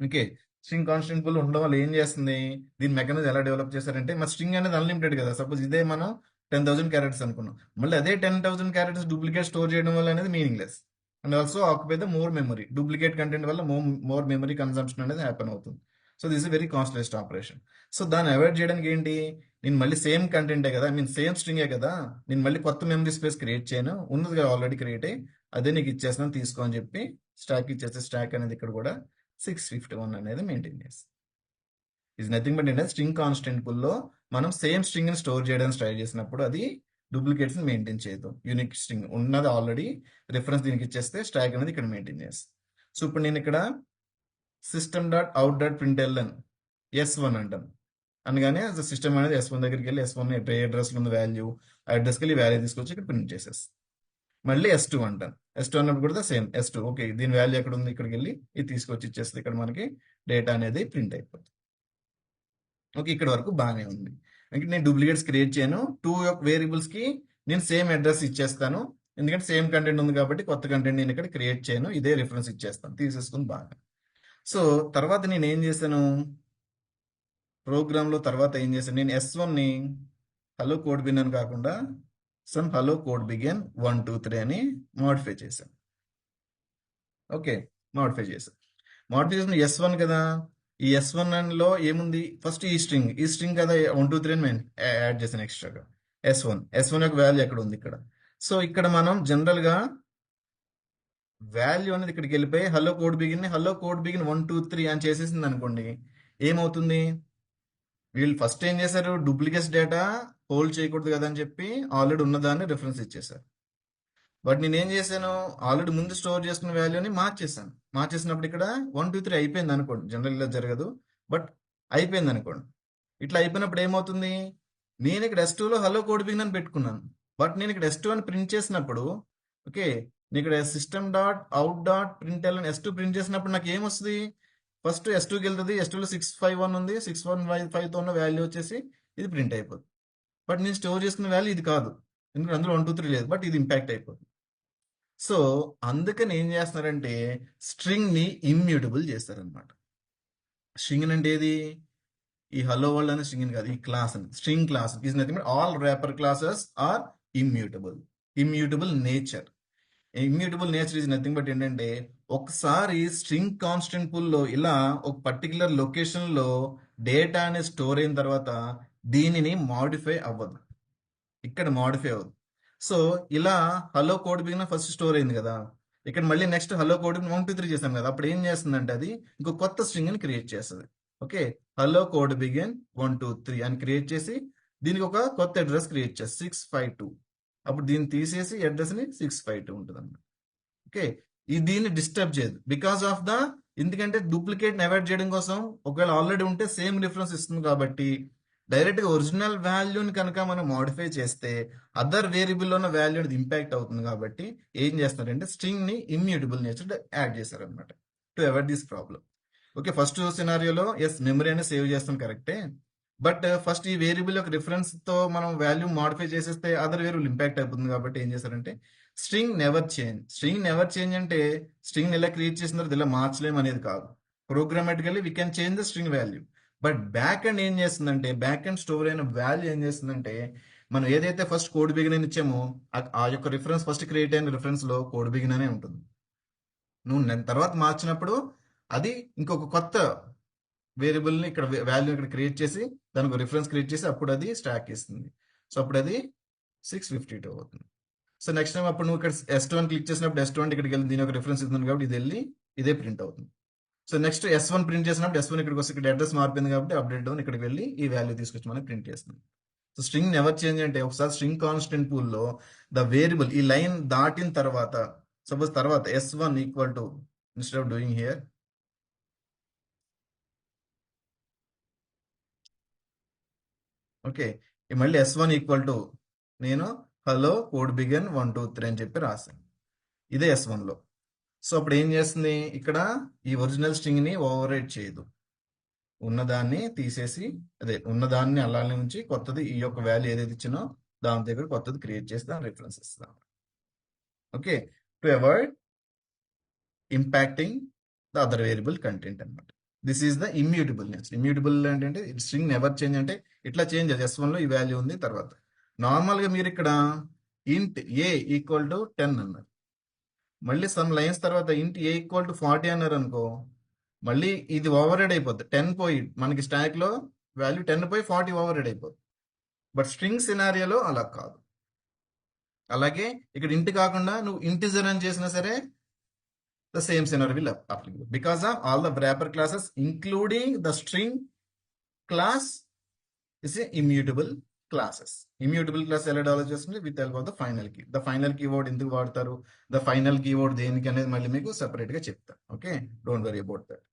ఓకే, స్ట్రింగ్ కాన్స్టెంట్ పూల్ ఉండడం వల్ల ఏం చేస్తుంది, దీని మెకానిజం ఎలా డెవలప్ చేశారంటే మన స్ట్రింగ్ అనేది అన్లిమిటెడ్ కదా. సపోజ్ ఇదే మనం 10,000 క్యారెక్టర్స్ అనుకున్నాం, మళ్ళీ అదే 10,000 క్యారెక్టర్స్ డూప్లికేట్ స్టోర్ చేయడం వల్ల అనేది meaningless and also occupy the more memory. Duplicate content వల్ల మోర్ మెమరీ కన్సంప్షన్ అనేది హ్యాపెన్ అవుతుంది. So this is very costliest operation. So దాన్ని అవాయిడ్ చేయడానికి ఏంటి, నేను మళ్ళీ సేమ్ కంటెంటే కదా, సేమ్ స్ట్రింగే కదా, నేను మళ్ళీ కొత్త మెమరీ స్పేస్ క్రియేట్ చేయను, ఉన్నది కదా ఆల్రెడీ క్రియేట్ అయ్యి అదే నీకు ఇచ్చేస్తాను తీసుకో అని చెప్పి స్టాక్ ఇచ్చేస్తే స్టాక్ అనేది ఇక్కడ కూడా 651 అనేది మెయింటైన్ చేస్తాం. ఈజ్ నథింగ్ బట్ ఏంటంటే స్ట్రింగ్ కాన్స్టెంట్ పూల్ లో మనం సేమ్ స్ట్రింగ్ ని స్టోర్ చేయడానికి ట్రై చేసినప్పుడు అది డూప్లికేట్స్ ని మెయింటైన్ చేయదు. యూనిక్ స్ట్రింగ్ ఉన్నది ఆల్రెడీ రిఫరెన్స్ దీనికి ఇచ్చేస్తే స్టాక్ అనేది ఇక్కడ మెయింటైన్ చేస్తాం. సో ఇప్పుడు నేను ఇక్కడ system dot out dot println S1 అంటాను అనగానే సిస్టమ్ అనేది S1 దగ్గరికి వెళ్ళి S1 ఏ అడ్రస్ లో ఉంది వాల్యూ, ఆ అడ్రస్కి వెళ్ళి వాల్యూ తీసుకొచ్చి ఇక్కడ ప్రింట్ చేసేస్తాం. మళ్ళీ S2 అంటాను. S2 అన్నప్పుడు కూడా సేమ్ S2. ఓకే, దీని వాల్యూ ఎక్కడ ఉంది, ఇక్కడికి వెళ్ళి ఇది తీసుకొచ్చి ఇచ్చేస్తే ఇక్కడ మనకి డేటా అనేది ప్రింట్ అయిపోతుంది. ఓకే, ఇక్కడ వరకు బాగానే ఉంది. అంటే నేను డూప్లికేట్స్ క్రియేట్ చేయను, 2 వేరియబుల్స్ కి నేను సేమ్ అడ్రస్ ఇచ్చేస్తాను, ఎందుకంటే సేమ్ కంటెంట్ ఉంది కాబట్టి కొత్త కంటెంట్ నేను ఇక్కడ క్రియేట్ చేయను, ఇదే రిఫరెన్స్ ఇచ్చేస్తాను, తీసేసుకుని బాగా. సో తర్వాత నేను ఏం చేశాను, ప్రోగ్రామ్ లో తర్వాత ఏం చేశాను, నేను S1 ని హలో కోడ్ బిన్ అని కాకుండా సమ్ హలో కోడ్ బిగిన్ 1 2 3 అని మోడిఫై చేశాను. ఓకే, మోడిఫై చేశాను. మోడిఫై చేసిన S1 కదా, ఈ S1 లో ఏముంది, ఫస్ట్ ఈ స్ట్రింగ్ కదా 1 2 3 అని నేను యాడ్ చేశాను ఎక్స్ట్రాగా. S1 యొక్క వాల్యూ ఎక్కడ ఉంది, ఇక్కడ. సో ఇక్కడ మనం జనరల్ గా వాల్యూ అనేది ఇక్కడికి వెళ్ళిపోయి హలో కోడ్ బిగిన్ 1 2 3 అని చేసేసింది అనుకోండి, ఏమవుతుంది, వీళ్ళు ఫస్ట్ ఏం చేశారు, డూప్లికేట్స్ డేటా హోల్డ్ చేయకూడదు కదా అని చెప్పి ఆల్రెడీ ఉన్నదాన్ని రిఫరెన్స్ ఇచ్చేసారు. బట్ నేను ఏం చేశాను, ఆల్రెడీ ముందు స్టోర్ చేసుకున్న వాల్యూని మార్చేసినప్పుడు ఇక్కడ 1 2 3 అయిపోయింది అనుకోండి, జనరల్ ఇలా జరగదు బట్ అయిపోయింది అనుకోండి. ఇట్లా అయిపోయినప్పుడు ఏమవుతుంది, నేను ఇక్కడ S2 లో హలో కోడ్ బిగిన్ అని పెట్టుకున్నాను, బట్ నేను ఇక్కడ S2 అని ప్రింట్ చేసినప్పుడు, ఓకే, నేను ఇక్కడ system dot out dot print S2 print చేసినప్పుడు నాకు ఏమొస్తుంది, ఫస్ట్ S2కి వెళ్తుంది, S2 లో 651 ఉంది, 615 తో ఉన్న వాల్యూ వచ్చేసి ఇది ప్రింట్ అయిపోతుంది. బట్ నేను స్టోర్ చేసుకున్న వాల్యూ ఇది కాదు, ఎందుకంటే అందులో 1 2 3 లేదు, బట్ ఇది ఇంపాక్ట్ అయిపోతుంది. సో అందుకని ఏం చేస్తున్నారంటే స్ట్రింగ్ ని ఇమ్యూటబుల్ చేస్తారనమాట. స్ట్రింగ్ అంటే ఏది, ఈ హలో వరల్డ్ అనే స్ట్రింగ్ కాదు, ఈ క్లాస్ అని, string class is nothing but all wrapper classes are immutable nature. Immutable nature is nothing but ఏంటంటే ఒకసారి స్ట్రింగ్ కాన్స్టెంట్ పూల్ లో ఇలా ఒక పర్టికులర్ లొకేషన్ లో డేటా అనేది స్టోర్ అయిన తర్వాత దీనిని మాడిఫై అవ్వదు, ఇక్కడ మాడిఫై అవ్వదు. సో ఇలా hello code begin first store అయింది కదా, ఇక్కడ మళ్ళీ నెక్స్ట్ హలో కోడ్ 1 2 3 చేసాం కదా, అప్పుడు ఏం చేస్తుందంటే అది ఇంకో కొత్త స్ట్రింగ్ ని క్రియేట్ చేస్తుంది. ఓకే, హలో కోడ్ బిగిన్ 1 2 3 అని క్రియేట్ చేసి దీనికి ఒక కొత్త అడ్రస్ క్రియేట్ చేస్తుంది 652. అప్పుడు దీన్ని తీసేసి అడ్రస్ ని 652 ఉంటుంది అన్నమాట. ఓకే, దీన్ని డిస్టర్బ్ చేయదు బికాస్ ఆఫ్ ద, ఎందుకంటే డూప్లికేట్ అవాయిడ్ చేయడం కోసం, ఒకవేళ ఆల్రెడీ ఉంటే సేమ్ రిఫరెన్స్ ఇస్తుంది కాబట్టి డైరెక్ట్ గా ఒరిజినల్ వాల్యూని కనుక మనం మాడిఫై చేస్తే అదర్ వేరియబుల్ ఉన్న వాల్యూ అనేది ఇంపాక్ట్ అవుతుంది కాబట్టి ఏం చేస్తారంటే స్ట్రింగ్ ని ఇమ్యూటబుల్ నేచర్ యాడ్ చేశారనమాట to avoid this problem. Okay, first సినారియోలో ఎస్ మెమరీ అనేది సేవ్ చేస్తాం కరెక్టే, బట్ ఫస్ట్ ఈ వేరియబుల్ యొక్క రిఫరెన్స్ తో మనం వాల్యూ మాడిఫై చేసేస్తే అదర్ వేరియబుల్ ఇంపాక్ట్ అయిపోతుంది. కాబట్టి ఏం చేశారంటే స్ట్రింగ్ నెవర్ చేంజ్ అంటే స్ట్రింగ్ ఎలా క్రియేట్ చేసిన తర్వాత ఇలా మార్చలేము అనేది కాదు. Programmatically we can change the string value. But back end ఏం చేస్తుందంటే, బ్యాక్ ఎండ్ స్టోర్ అయిన వాల్యూ ఏం చేస్తుందంటే, మనం ఏదైతే ఫస్ట్ కోడ్ బిగిన్ అని ఇచ్చామో ఆ యొక్క రిఫరెన్స్ ఫస్ట్ క్రియేట్ అయిన రిఫరెన్స్ లో కోడ్ బిగిన్ అనే ఉంటుంది. నువ్వు తర్వాత మార్చినప్పుడు అది ఇంకొక కొత్త వేరియబుల్ ని ఇక్కడ వాల్యూ ఇక్కడ క్రియేట్ చేసి దానికి రిఫరెన్స్ క్రియేట్ చేసి అప్పుడు అది స్టాక్ ఇస్తుంది. సో అప్పుడు అది 652 అవుతుంది. సో నెక్స్ట్ టైం అప్పుడు నువ్వు ఇక్కడ S1 క్లిక్ చేసినప్పుడు S1 ఇక్కడికి వెళ్ళి దీని ఒక రిఫరెన్స్ ఇస్తుంది కాబట్టి ఇది వెళ్ళి ఇదే ప్రింట్ అవుతుంది. సో నెక్స్ట్ S1 ప్రింట్ చేసినప్పుడు S1 ఇక్కడికి వస్తే ఇక్కడ అడ్రస్ మారిపోయింది కాబట్టి అప్డేట్ డౌన్ ఇక్కడికి వెళ్ళి ఈ వాల్యూ తీసుకొచ్చి మనకి ప్రింట్ చేస్తుంది. సో స్ట్రింగ్ నెవర్ చేంజ్ అంటే ఒకసారి స్ట్రింగ్ కాన్స్టెంట్ పూల్ లో ద వేరియబుల్ ఈ లైన్ దాటిన తర్వాత సపోజ్ తర్వాత S1 equal to instead of doing here okay, మళ్ళీ S1 ఈక్వల్ టు నేను హలో కోడ్ బిగన్ 1 2 3 అని చెప్పి రాశాను. ఇదే S1 లో. సో అప్పుడు ఏం చేస్తుంది, ఇక్కడ ఈ ఒరిజినల్ స్ట్రింగ్ ని ఓవర్ రైట్ చేయదు, ఉన్నదాన్ని తీసేసి అదే ఉన్నదాన్ని అలానే ఉంచి కొత్తది ఈ యొక్క వాల్యూ ఏదైతే ఇచ్చినో దాని దగ్గర కొత్తది క్రియేట్ చేసి దాని రిఫరెన్స్ ఇస్తాం. Okay, to avoid impacting the other variable content అనమాట. This is the immutableness. Immutable అంటే స్ట్రింగ్ నెవర్ చేంజ్ అంటే ఇట్లా చేంజ్ అది S1 లో ఈ వాల్యూ ఉంది తర్వాత. నార్మల్ గా మీరు ఇక్కడ ఇంట్ ఏ ఈక్వల్ టు 10 అన్నారు, మళ్ళీ సమ్ లైన్స్ తర్వాత ఇంట్ ఏ ఈక్వల్ టు 40 అన్నారు అనుకో, మళ్ళీ ఇది ఓవర్ రైడ్ అయిపోద్ది. 10 పోయి మనకి స్టాక్ లో వాల్యూ 10 పోయి 40 ఓవర్ రైడ్ అయిపోద్ది. బట్ స్ట్రింగ్ సినారియోలో అలా కాదు. అలాగే ఇక్కడ ఇంటి కాకుండా నువ్వు ఇంటిజర్ అని చేసినా సరే the same scenario will applicable because of all the wrapper classes including the string class is a immutable classes. Immutable class ఎలా డెవలప్ చేస్తుంది with help of the final key. The final keyword ఎందుకు వాడతారు, the final keyword దేనికి అనేది మళ్ళీ మీకు separate గా చెప్తాను. Okay, don't worry about that.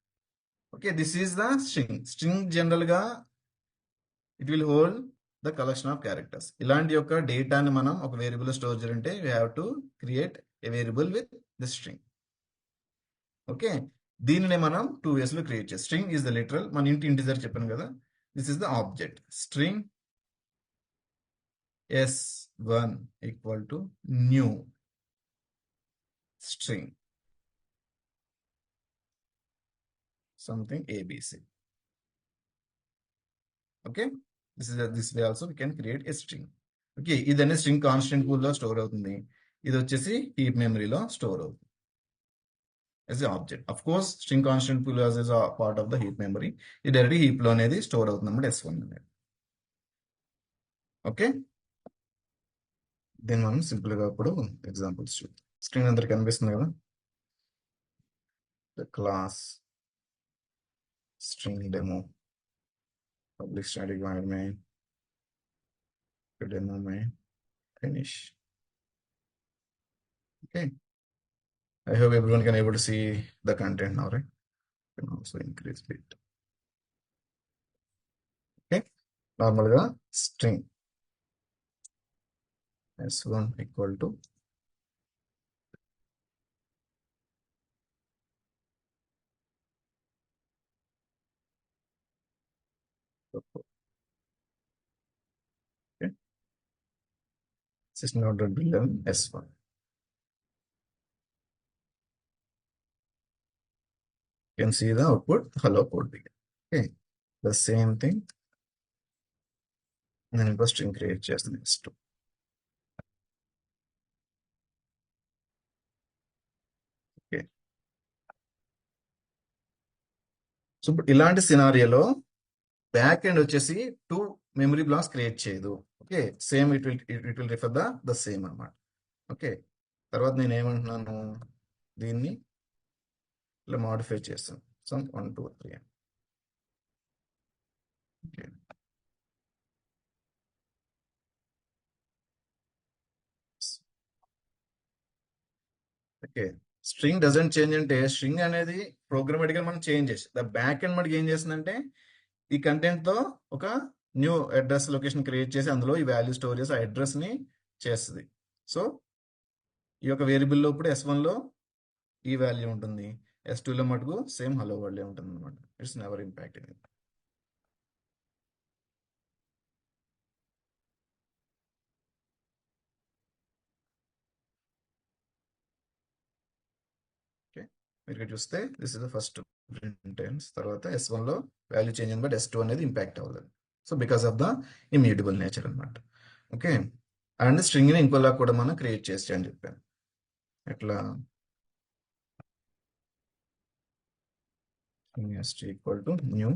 Okay, this is the string general గా it will hold the collection of characters. ఇలాంటి యొక్క డేటాని మనం ఒక వేరియబుల్ స్టోర్ చేయాలంటే we have to create a variable with the string. Okay, దీనినే మనం 2 ways లో క్రియేట్ చేస్తాం. స్ట్రింగ్ ఈజ్ ద లిటరల్, మన ఇంటిజర్ చెప్పాను కదా, this is the object. String S1 equal to new string something ABC. Okay, this way also we can create a string. Okay, ఇదనే string constant pool లో store అవుతుంది, ఇది వచ్చేసి heap మెమరీలో store అవుతుంది as a object. Of course, string constant pool as a part of the heap memory. ఇది direct heap లో అనేది స్టోర్ అవుతుంది అన్నమాట S1 అనేది. ఓకే, దీన్ని మనం సింపుల్ గా ఇప్పుడు ఎగ్జాంపుల్స్ చూద్దాం. స్క్రీన్ అందరికి కనిపిస్తుంది కదా, the class string demo public static void main demo main finish. Okay, I hope everyone can able to see the content now, right? You can also increase it. Okay, normal గా string S1 equal to okay, system.billion S1. You can see the output hello code begin. Okay, the same thing నేను ఇంకో string create చేస్తాను next. Okay, so ఇప్పుడు ఇలాంటి సినారియోలో back end వచ్చేసి 2 memory blocks create చేయదు. Okay, same it will refer the same అన్నమాట. Okay, తర్వాత నేను ఏమంటున్నాను, దీన్ని ఇలా మాడిఫై చేస్తాను సమ్ 1 2 3 అని. Okay, okay, string doesn't change అంటే స్ట్రింగ్ అనేది ప్రోగ్రామేటిక్ గా మనం చేంజ్ చేసి ద బ్యాక్ ఎండ్ మనకి ఏం చేస్తుందంటే ఈ కంటెంట్ తో ఒక న్యూ అడ్రస్ లొకేషన్ క్రియేట్ చేసి అందులో ఈ వాల్యూ స్టోర్ చేసి ఆ అడ్రస్ ని చేస్తుంది. సో ఈ యొక్క వేరియబుల్ లో ఇప్పుడు S1 లో ఈ వాల్యూ ఉంటుంది, S2 లో మటుకు సేమ్ హలో వాల్యూ ఉంటుంది అనమాట. It's never impact. మీరు ఇక్కడ చూస్తే this is the first tense, తర్వాత S1 లో వాల్యూ చేంజ్ అయింది బట్ S2 అనేది ఇంపాక్ట్ అవ్వలేదు. So because of the immutable nature అనమాట. ఓకే, అండ్ స్ట్రింగ్ని ఇంకోలా కూడా మనం క్రియేట్ చేసి అని చెప్పాను. ఎట్లా string equal to new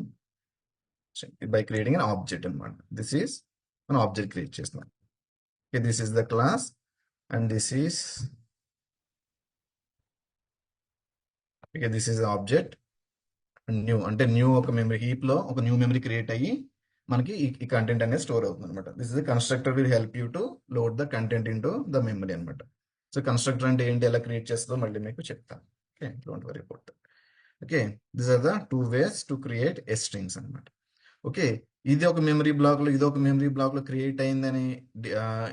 by creating an object అనమాట. దిస్ ఈస్ మన ఆబ్జెక్ట్ క్రియేట్ చేస్తున్నాం. Okay, this is the class and this is object. New అంటే న్యూ ఒక మెమరీ హీప్ లో ఒక న్యూ మెమరీ క్రియేట్ అయ్యి మనకి ఈ కంటెంట్ అనేది స్టోర్ అవుతుంది అనమాట. This is constructor will help you to load the content in to the memory అనమాట. సో కన్స్ట్రక్టర్ అంటే ఏంటి, ఎలా క్రియేట్ చేస్తుందో మళ్ళీ మీకు చెప్తాను. Okay, don't worry about that. Okay, this are the two ways to create a strings అనమాట. Okay, ఇది ఒక మెమరీ బ్లాక్ లో ఇది ఒక మెమరీ బ్లాక్ లో క్రియేట్ అయిందని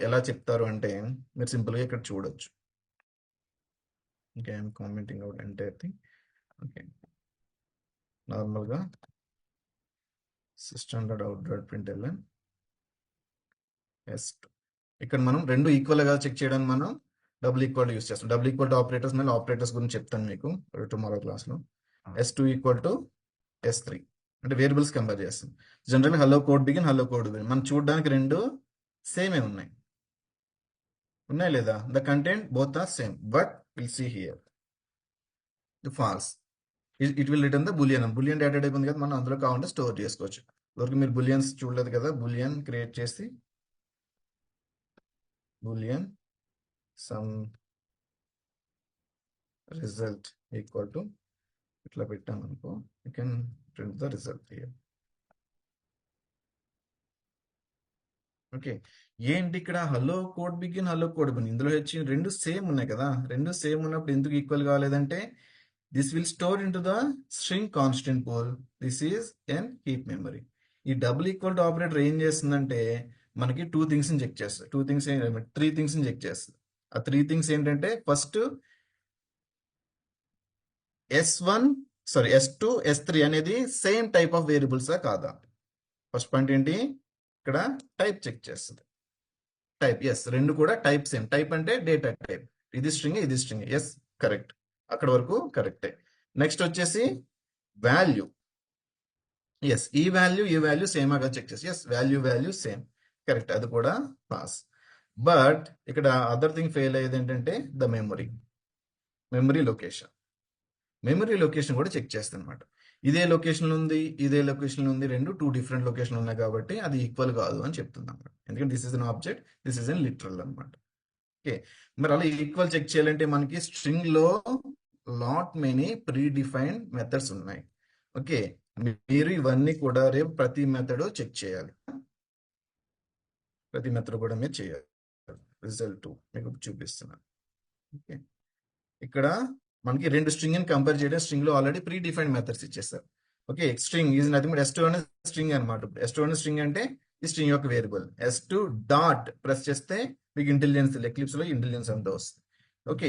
ఎలా చెప్తారు అంటే మీరు సింపుల్ గా ఇక్కడ చూడొచ్చు. Okay, I'm commenting out entire thing. Okay, నార్మల్గా system.out.println S2. ఇక్కడ మనం రెండు ఈక్వల్ గా చెక్ చేయడానికి మనం డబుల్ ఈక్వల్ యూస్ చేస్తాం. డబుల్ ఈక్వల్ టు ఆపరేటర్స్ మళ్ళీ ఆపరేటర్స్ గురించి చెప్తాను మీకు టుమారో క్లాస్లో. S2 ఈక్వల్ టు S3 అంటే వేరియబుల్స్ కంపేర్ చేస్తాం. General hello code begin, hello code begin మనం చూడడానికి రెండు సేమే ఉన్నాయి లేదా? The content both are same but will see here the false. It will return the boolean. Boolean data type ఉంది కదా, మనం అందులో కావాలంటే స్టోర్ చేసుకోవచ్చు. వరకు మీరు బులియన్స్ చూడలేదు కదా, బులియన్ క్రియేట్ చేసి boolean sum result equal to ఇట్లా పెట్టామనుకో, you can print the result here. Okay, ఏంటి ఇక్కడ hello code begin, hello code begin ఇందులో వచ్చి రెండు సేమ్ ఉన్నాయి కదా, రెండు సేమ్ ఉన్నప్పుడు ఎందుకు ఈక్వల్ కాలేదంటే this will store in to the string constant pool. This is an heap memory. ఈ డబుల్ ఈక్వల్ టు ఆపరేటర్ ఏం చేస్తుందంటే మనకి టూ థింగ్స్ చెక్ చేస్తుంది. త్రీ థింగ్స్ చెక్ చేస్తుంది. ఆ త్రీ థింగ్స్ ఏంటంటే ఫస్ట్ S2 S3 అనేది సేమ్ టైప్ ఆఫ్ వేరియబుల్సా కాదా. ఫస్ట్ పాయింట్ ఏంటి, ఇక్కడ టైప్ చెక్ చేస్తుంది. టైప్ ఎస్, రెండు కూడా టైప్ సేమ్. టైప్ అంటే డేటా టైప్, ఇది స్ట్రింగ్ ఇది స్ట్రింగ్. ఎస్ కరెక్ట్, అక్కడ వరకు కరెక్టే. నెక్స్ట్ వచ్చేసి వాల్యూ. ఎస్, ఈ వాల్యూ సేమ్ గా చెక్ చేసి ఎస్ వాల్యూ సేమ్ కరెక్ట్, అది కూడా పాస్. బట్ ఇక్కడ అదర్ థింగ్ ఫెయిల్ అయ్యేది ఏంటంటే ద మెమరీ లొకేషన్ కూడా చెక్ చేస్తుంది అనమాట. ఇదే లొకేషన్ ఉంది, ఇదే లొకేషన్ ఉంది, రెండు టూ డిఫరెంట్ లొకేషన్ ఉన్నాయి కాబట్టి అది ఈక్వల్ కాదు అని చెప్తుంది అనమాట. ఎందుకంటే this is an object, this is an literal అనమాట. ఓకే, మరి అలా ఈక్వల్ చెక్ చేయాలంటే మనకి స్ట్రింగ్ లో lot many pre defined methods ఉన్నాయి. ఓకే, మీరు ఇవన్నీ కూడా రేపు ప్రతి మెథడ్ చెక్ చేయాలి. ప్రతి మెథడ్ కూడా మీరు చేయాలి. రిజల్ట్ మీకు చూపిస్తున్నాను. ఓకే, ఇక్కడ మనకి రెండు స్ట్రింగ్ ని కంపేర్ చేయడం, స్ట్రింగ్ లో ఆల్రెడీ ప్రీ డిఫైన్డ్ మెథడ్స్ ఇచ్చేస్తారు. Okay, string is nothing but S2 అనేది స్ట్రింగ్ అనమాట. S2 అనేది స్ట్రింగ్ అంటే ఈ స్ట్రింగ్ యొక్క వేరియబుల్. S2 డాట్ ప్రెస్ చేస్తే మీకు ఇంటెలిజెన్స్, ఎక్లిప్స్ లో ఇంటెలిజెన్స్ అంతా వస్తుంది. Okay,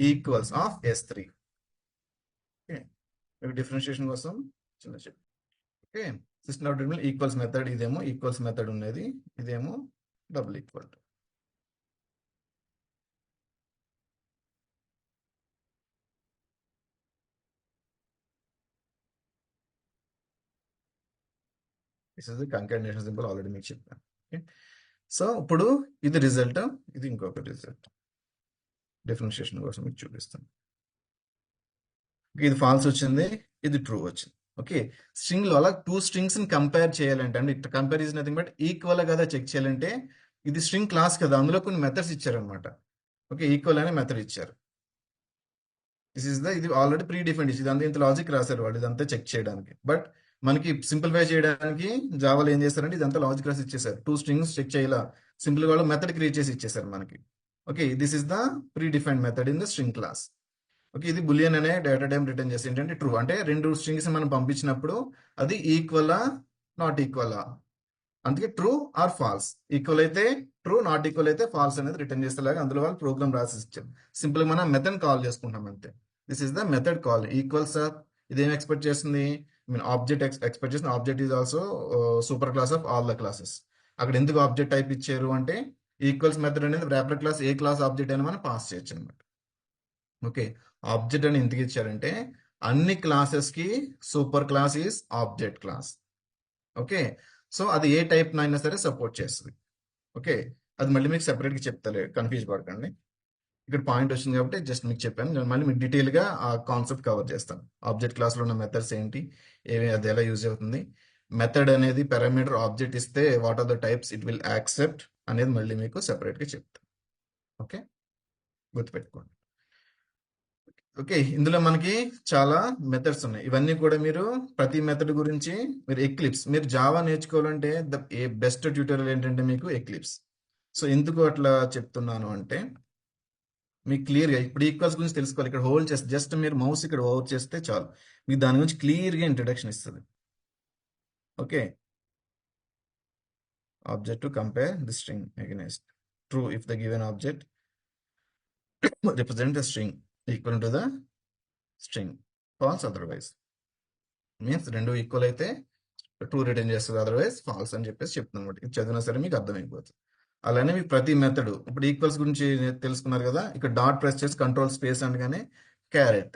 equals of S3. Okay, మీకు డిఫరెన్షియేషన్ కోసం చిన్న చెప్పు. ఓకే, సిస్టమ్ ఈక్వల్స్ మెథడ్, ఇదేమో ఈక్వల్స్ మెథడ్ ఉన్నది, ఇదేమో double equal. This is the concatenation symbol, already మీకు చెప్పాను. ఓకే, సో ఇప్పుడు ఇది రిజల్ట్, ఇది ఇంకొక రిజల్ట్. డిఫరెన్షియేషన్ కోసం మీకు చూపిస్తాను. ఇది ఫాల్స్ వచ్చింది, ఇది ట్రూ వచ్చింది. ఓకే, స్ట్రింగ్ లో అలా టూ స్ట్రింగ్స్ ని కంపేర్ చేయాలంటే, అంటే it compare is nothing but equal కదా చెక్ చేయాలంటే, ఇది స్ట్రింగ్ క్లాస్ కదా, అందులో కొన్ని మెథడ్స్ ఇచ్చారనమాట. ఓకే, ఈక్వల్ అనే మెథడ్ ఇచ్చారు. ఇది ఆల్రెడీ ప్రీ డిఫైన్డ్, ఇదంతా ఇంత లాజిక్ రాశారు వాళ్ళు ఇదంతా చెక్ చేయడానికి. బట్ మనకి సింప్లిఫై చేయడానికి జావాలో ఏం చేస్తారంటే ఇదంతా లాజిక్ రాసి ఇచ్చేసారు. టూ స్ట్రింగ్స్ చెక్ చేయాలా, సింపుల్ గా మెథడ్ క్రియేట్ చేసి ఇచ్చేసారు మనకి. Okay, this is the pre defined method in the string class. Okay, ఇది బులియన్ అనే డేటా టైప్ రిటర్న్ చేసి ఏంటంటే ట్రూ, అంటే రెండు స్ట్రింగ్స్ మనం పంపించినప్పుడు అది ఈక్వలా నాట్ ఈక్వలా, అందుకే ట్రూ ఆర్ ఫాల్స్. ఈక్వల్ అయితే ట్రూ, నాట్ ఈక్వల్ అయితే ఫాల్స్ అనేది రిటర్న్ చేసేలాగా అందులో వాళ్ళు ప్రోగ్రామ్ రాసి ఇచ్చారు. సింపుల్ గా మనం మెథడ్ కాల్ చేసుకుంటాం అంతే. This is the method call. Equals ఇదేం ఎక్స్పెక్ట్ చేస్తుంది, ఆబ్జెక్ట్ ఎక్స్పెక్ట్ చేస్తుంది. Object is also super class of all the classes. అక్కడ ఎందుకు ఆబ్జెక్ట్ టైప్ ఇచ్చారు అంటే ఈక్వల్స్ మెథడ్ అనేది ర్యాపర్ క్లాస్ ఏ క్లాస్ ఆబ్జెక్ట్ అయినా మనం పాస్ చేయొచ్చు అనమాట. ఓకే, ఆబ్జెక్ట్ అని ఎందుకు ఇచ్చారంటే అన్ని క్లాసెస్ కి super class is object class. Okay, so అది ఏ టైప్ అయినా సరే సపోర్ట్ చేస్తుంది. ఓకే, అది మళ్ళీ మీకు సెపరేట్ గా చెప్తాలే, కన్ఫ్యూజ్ పడకండి. ఇక్కడ పాయింట్ వచ్చింది కాబట్టి జస్ట్ మీకు చెప్పాను. నేను మళ్ళీ మీకు డీటెయిల్ గా ఆ కాన్సెప్ట్ కవర్ చేస్తాను. ఆబ్జెక్ట్ క్లాస్ లో ఉన్న మెథడ్స్ ఏంటి, ఏవి, అది ఎలా యూజ్ అవుతుంది, మెథడ్ అనేది పారామీటర్ ఆబ్జెక్ట్ ఇస్తే what are the types it will accept అనేది మళ్ళీ మీకు సెపరేట్ గా చెప్తాను. ఓకే, గుర్తుపెట్టుకోండి. ఓకే, ఇందులో మనకి చాలా మెథడ్స్ ఉన్నాయి. ఇవన్నీ కూడా మీరు ప్రతి మెథడ్ గురించి మీరు ఎక్లిప్స్, మీరు జావా నేర్చుకోవాలంటే ఏ బెస్ట్ ట్యూటోరియల్ ఏంటంటే మీకు ఎక్లిప్స్. సో ఎందుకు అట్లా చెప్తున్నాను అంటే మీకు క్లియర్గా ఇప్పుడు ఈక్వల్స్ గురించి తెలుసుకోవాలి. ఇక్కడ హోల్డ్ చేస్తే జస్ట్ మీరు మౌస్ ఇక్కడ ఓవర్ చేస్తే చాలు, మీకు దాని గురించి క్లియర్గా ఇంట్రడక్షన్ ఇస్తుంది. Okay, object to compare the string against true if the given object represent the string equal to the string, false otherwise. Means రెండు ఈక్వల్ అయితే ట్రూ రిటర్న్ చేస్తుంది, అదర్వైజ్ ఫాల్స్ అని చెప్పేసి చెప్తుంది అనమాట. ఇది చదివినా సరే మీకు అర్థమైపోతుంది. అలానే మీకు ప్రతి మెథడ్ ఇప్పుడు ఈక్వల్స్ గురించి తెలుసుకున్నారు కదా, ఇక్కడ డాట్ ప్రెస్ చేసి కంట్రోల్ స్పేస్ అనగానే క్యారెట్.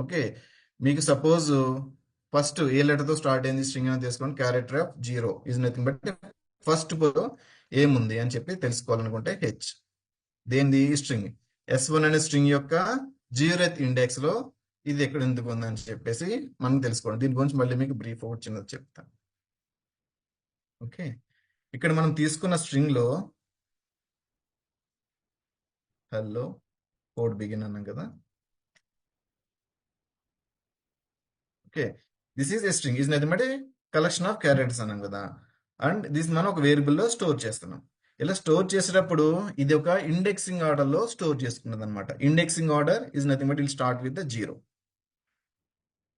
ఓకే, మీకు సపోజ్ ఫస్ట్ ఏ లెటర్ తో స్టార్ట్ అయింది స్ట్రింగ్ అని తీసుకోండి, character of zero is nothing but first ఏముంది అని చెప్పి తెలుసుకోవాలనుకుంటే హెచ్, దేనిది స్ట్రింగ్ S1 అనే స్ట్రింగ్ యొక్క 0th ఇండెక్స్ లో ఇది ఎక్కడ ఎందుకు ఉంది అని చెప్పేసి మనం తెలుసుకోండి. దీని గురించి మళ్ళీ మీకు బ్రీఫ్ ఒకటి చిన్నది చెప్తాను. ఓకే, ఇక్కడ మనం తీసుకున్న స్ట్రింగ్ లో హలో కోడ్ బిగిన్ అన్నాం కదా. Okay, this is a string is nothing but collection of characters అన్నాం కదా. అండ్ దిస్ మనం ఒక వేరియబుల్ లో స్టోర్ చేస్తున్నాం. ఇలా స్టోర్ చేసేటప్పుడు ఇది ఒక ఇండెక్సింగ్ ఆర్డర్ లో స్టోర్ చేసుకున్నది అనమాట. Indexing order is nothing but will start with the zero.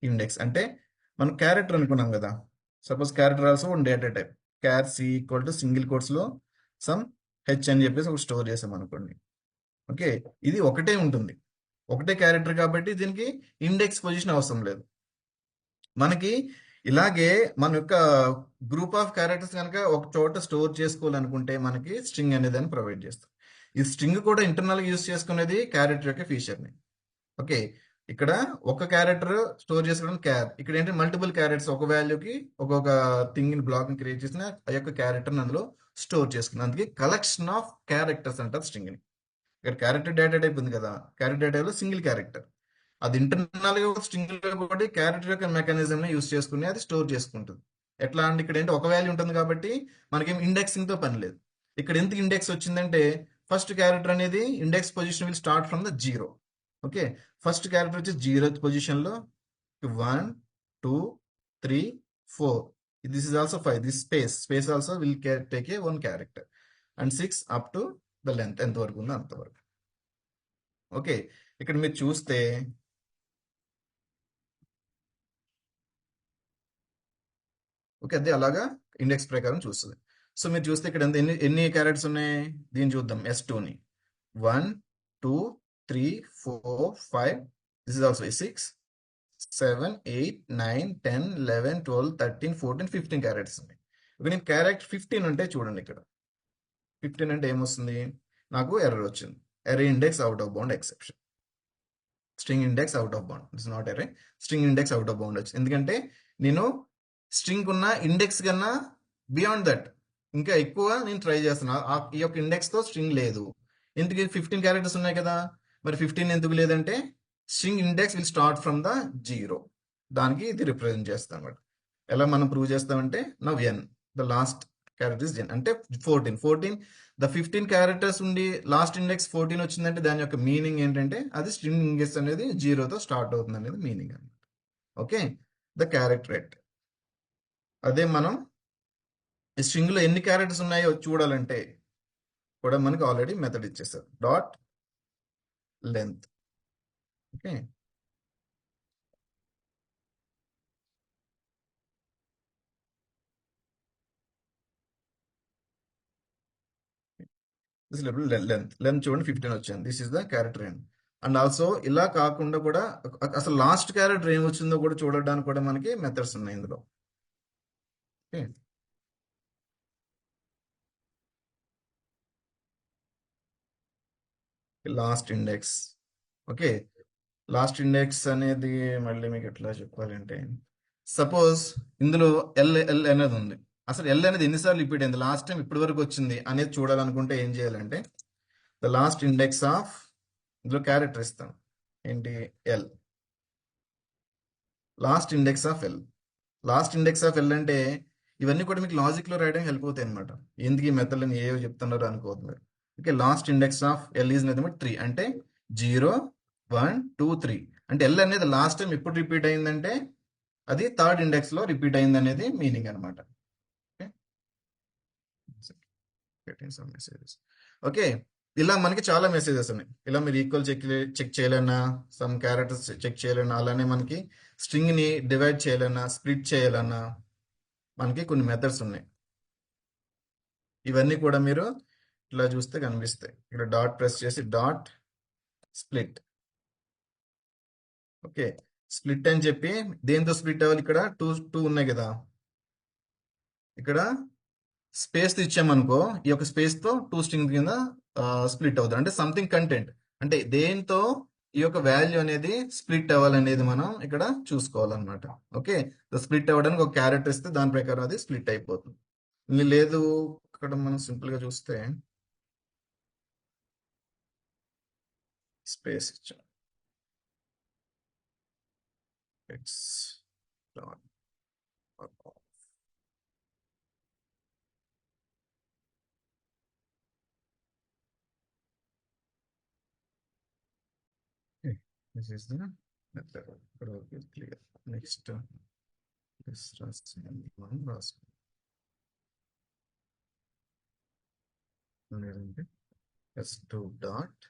Index అంటే మనం క్యారెక్టర్ అనుకున్నాం కదా. Suppose character also one data type, char C equal to single quotes లో సమ్ హెచ్ అని చెప్పేసి ఒక స్టోర్ చేసాం అనుకోండి. ఓకే, ఇది ఒకటే ఉంటుంది, ఒకటే క్యారెక్టర్ కాబట్టి దీనికి ఇండెక్స్ పొజిషన్ అవసరం లేదు మనకి. ఇలాగే మన యొక్క గ్రూప్ ఆఫ్ క్యారెక్టర్స్ కనుక ఒక చోట స్టోర్ చేసుకోవాలనుకుంటే మనకి స్ట్రింగ్ అనేది అని ప్రొవైడ్ చేస్తాం. ఈ స్ట్రింగ్ కూడా ఇంటర్నల్ గా యూస్ చేసుకునేది క్యారెక్టర్ యొక్క ఫీచర్ ని. ఓకే, ఇక్కడ ఒక క్యారెక్టర్ స్టోర్ చేసుకోవడం క్యార్, ఇక్కడ ఏంటి మల్టిపుల్ క్యారెక్టర్స్ ఒక వాల్యూకి ఒక్కొక్క థింగ్ బ్లాక్ ని క్రియేట్ చేసిన ఆ యొక్క క్యారెక్టర్ అందులో స్టోర్ చేసుకున్నాం. అందుకే కలెక్షన్ ఆఫ్ క్యారెక్టర్స్ అంటారు స్ట్రింగ్ ని. ఇక్కడ క్యారెక్టర్ డేటా టైప్ ఉంది కదా, క్యారెక్టర్ డేటా టైప్ లో సింగిల్ క్యారెక్టర్, అది ఇంటర్నల్ గా స్ట్రింగ్ లో కూడా క్యారెక్టర్ యొక్క మెకానిజం ని యూస్ చేసుకుని అది స్టోర్ చేసుకుంటుంది. ఎట్లా అంటే ఇక్కడ ఏంటి ఒక వాల్యూ ఉంటుంది కాబట్టి మనకేం ఇండెక్సింగ్ తో పని లేదు. ఇక్కడ ఎందుకు ఇండెక్స్ వచ్చిందంటే ఫస్ట్ క్యారెక్టర్ అనేది index position will start from the zero. Okay, first character వచ్చి 0th పొజిషన్ లో 1 2 3 4, this is also 5, this space also will take a one character, and 6 up to the length ఎంత వరకు ఉందో అంతవరకు. Okay, ఇక్కడ మీరు చూస్తే ఓకే అది అలాగా ఇండెక్స్ ప్రకారం చూస్తుంది. సో మీరు చూస్తే ఇక్కడ ఎన్ని ఎన్ని క్యారెక్టర్స్ ఉన్నాయి దీన్ని చూద్దాం. S2ని 1 2 3 4 5, దిస్ ఇస్ ఆల్సో 6 7 8 9 10 11 12 13 14 15 క్యారెక్టర్స్ ఉన్నాయి. ఇప్పుడు నేను క్యారెక్టర్ 15 ఉంటే చూడండి, ఇక్కడ 15 అంటే ఏమొస్తుంది, నాకు ఎర్రర్ వచ్చింది, error index out of bound exception, string index out of bound, it's not error, string index out of bound వచ్చింది. ఎందుకంటే నేను స్ట్రింగ్ ఉన్న ఇండెక్స్ కన్నా బియాండ్ దట్ ఇంకా ఎక్కువ నేను ట్రై చేస్తున్నా, ఈ యొక్క ఇండెక్స్ తో స్ట్రింగ్ లేదు. ఎందుకు 15 క్యారెక్టర్స్ ఉన్నాయి కదా, మరి 15 ఎందుకు లేదంటే string index will start from the zero, దానికి ఇది రిప్రజెంట్ చేస్తాం అనమాట. ఎలా మనం ప్రూవ్ చేస్తామంటే now N the last character is N అంటే 14 ద 15 క్యారెక్టర్స్ ఉండి లాస్ట్ ఇండెక్స్ 14 వచ్చిందంటే దాని యొక్క మీనింగ్ ఏంటంటే అది స్ట్రింగ్ ఇండెక్స్ అనేది జీరోతో స్టార్ట్ అవుతుంది అనేది మీనింగ్ అనమాట. Okay, the character. అదే మనం ఈ స్ట్రింగ్ లో ఎన్ని క్యారెక్టర్స్ ఉన్నాయో చూడాలంటే కూడా మనకి ఆల్రెడీ మెథడ్ ఇచ్చేస్తారు, dot length. Okay, this level length length చూడండి 15 వచ్చింది, this is the character end. And also ఇలా కాకుండా కూడా అసలు లాస్ట్ క్యారెక్టర్ ఏం వచ్చిందో కూడా చూడడానికి కూడా మనకి మెథడ్స్ ఉన్నాయి ఇందులో. Okay, last index okay, last index అనేది మళ్ళీ మీకు ఎట్లా చెప్పాలంటే, సపోజ్ ఇందులో ఎల్ ఎల్ అనేది ఉంది. అసలు ఎల్ అనేది ఎన్నిసార్లు రిపీట్ అయింది, లాస్ట్ టైం ఇప్పటి వరకు వచ్చింది అనేది చూడాలనుకుంటే ఏం చేయాలంటే, ద లాస్ట్ ఇండెక్స్ ఆఫ్, ఇందులో క్యారెక్టర్ ఇస్తాం ఏంటి, L, last index of L. Last index of L అంటే ఇవన్నీ కూడా మీకు లాజిక్లో రాయడానికి హెల్ప్ అవుతాయి అనమాట. ఎందుకు ఈ మెథడ్ని ఏవో చెప్తున్నారో అనుకోవద్దు మీరు. Okay, last index of L is nothing but 3 అంటే 0 1 2 3. అంటే ఎల్ అనేది లాస్ట్ టైం ఎప్పుడు రిపీట్ అయిందంటే అది థర్డ్ ఇండెక్స్ లో రిపీట్ అయింది అనేది మీనింగ్ అనమాట. ఓకే, ఇలా మనకి చాలా మెసేజెస్ ఉన్నాయి. ఇలా మీరు ఈక్వల్ చెక్ చేయాలన్నా, సమ్ క్యారెక్టర్స్ చెక్ చేయాలన్నా, అలానే మనకి స్ట్రింగ్ ని డివైడ్ చేయాలన్నా, స్ప్లిట్ చేయాలన్నా మనకి కొన్ని మెథడ్స్ ఉన్నాయి. ఇవన్నీ కూడా మీరు ఇట్లా చూస్తే కనిపిస్తాయి. ఇక్కడ డాట్ ప్రెస్ చేసి డాట్ స్ప్లిట్. ఓకే, స్ప్లిట్ అని చెప్పి దేంతో స్ప్లిట్ అవ్వాలి, ఇక్కడ టూ టూ ఉన్నాయి కదా, ఇక్కడ స్పేస్ ఇచ్చామనుకో ఈ యొక్క స్పేస్ తో టూ స్ట్రింగ్ కింద స్ప్లిట్ అవుతుంది. అంటే సంథింగ్ కంటెంట్, అంటే దేంతో ఈ యొక్క వాల్యూ అనేది స్ప్లిట్ అవ్వాలనేది మనం ఇక్కడ చూసుకోవాలన్నమాట. ఓకే, స్ప్లిట్ అవ్వడానికి ఒక క్యారెక్టర్ ఇస్తే దాని ప్రకారం అది స్ప్లిట్ అయిపోతుంది. ఇది లేదు, ఇక్కడ మనం సింపుల్ గా చూస్తే స్పేస్ ఇచ్చాం, it's this is the method. ఇక్కడ క్లియర్. నెక్స్ట్ మనం రాసుకుందాం. లేదంటే s2 dot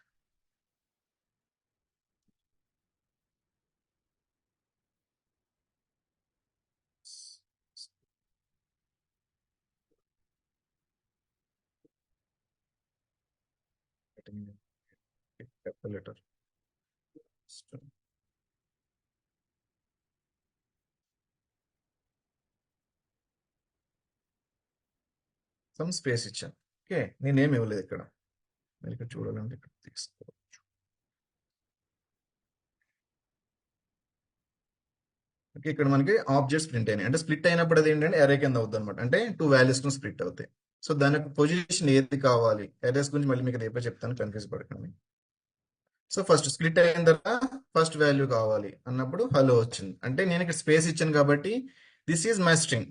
capital letter some space ఇచ్చాను. ఓకే, నేనేమి ఇవ్వలేదు ఇక్కడ, మీరు ఇక్కడ చూడాలంటే ఇక్కడ తీసుకోవచ్చు. ఓకే, ఇక్కడ మనకి ఆబ్జెక్ట్స్ ప్రింట్ అయినాయి. అంటే స్ప్లిట్ అయినప్పుడు అది ఏంటంటే అరే కింద అవుతుంది అనమాట. అంటే టూ వాల్యూస్ ను స్ప్లిట్ అవుతాయి. సో దాని యొక్క పొజిషన్ ఏది కావాలి, అరేస్ గురించి మళ్ళీ మీకు రేపే చెప్తాను, కన్ఫ్యూజ్ పడకండి. సో ఫస్ట్ స్ప్లిట్ అయిన తర్వాత ఫస్ట్ వాల్యూ కావాలి అన్నప్పుడు హలో వచ్చింది. అంటే నేను ఇక్కడ స్పేస్ ఇచ్చాను కాబట్టి this is my string.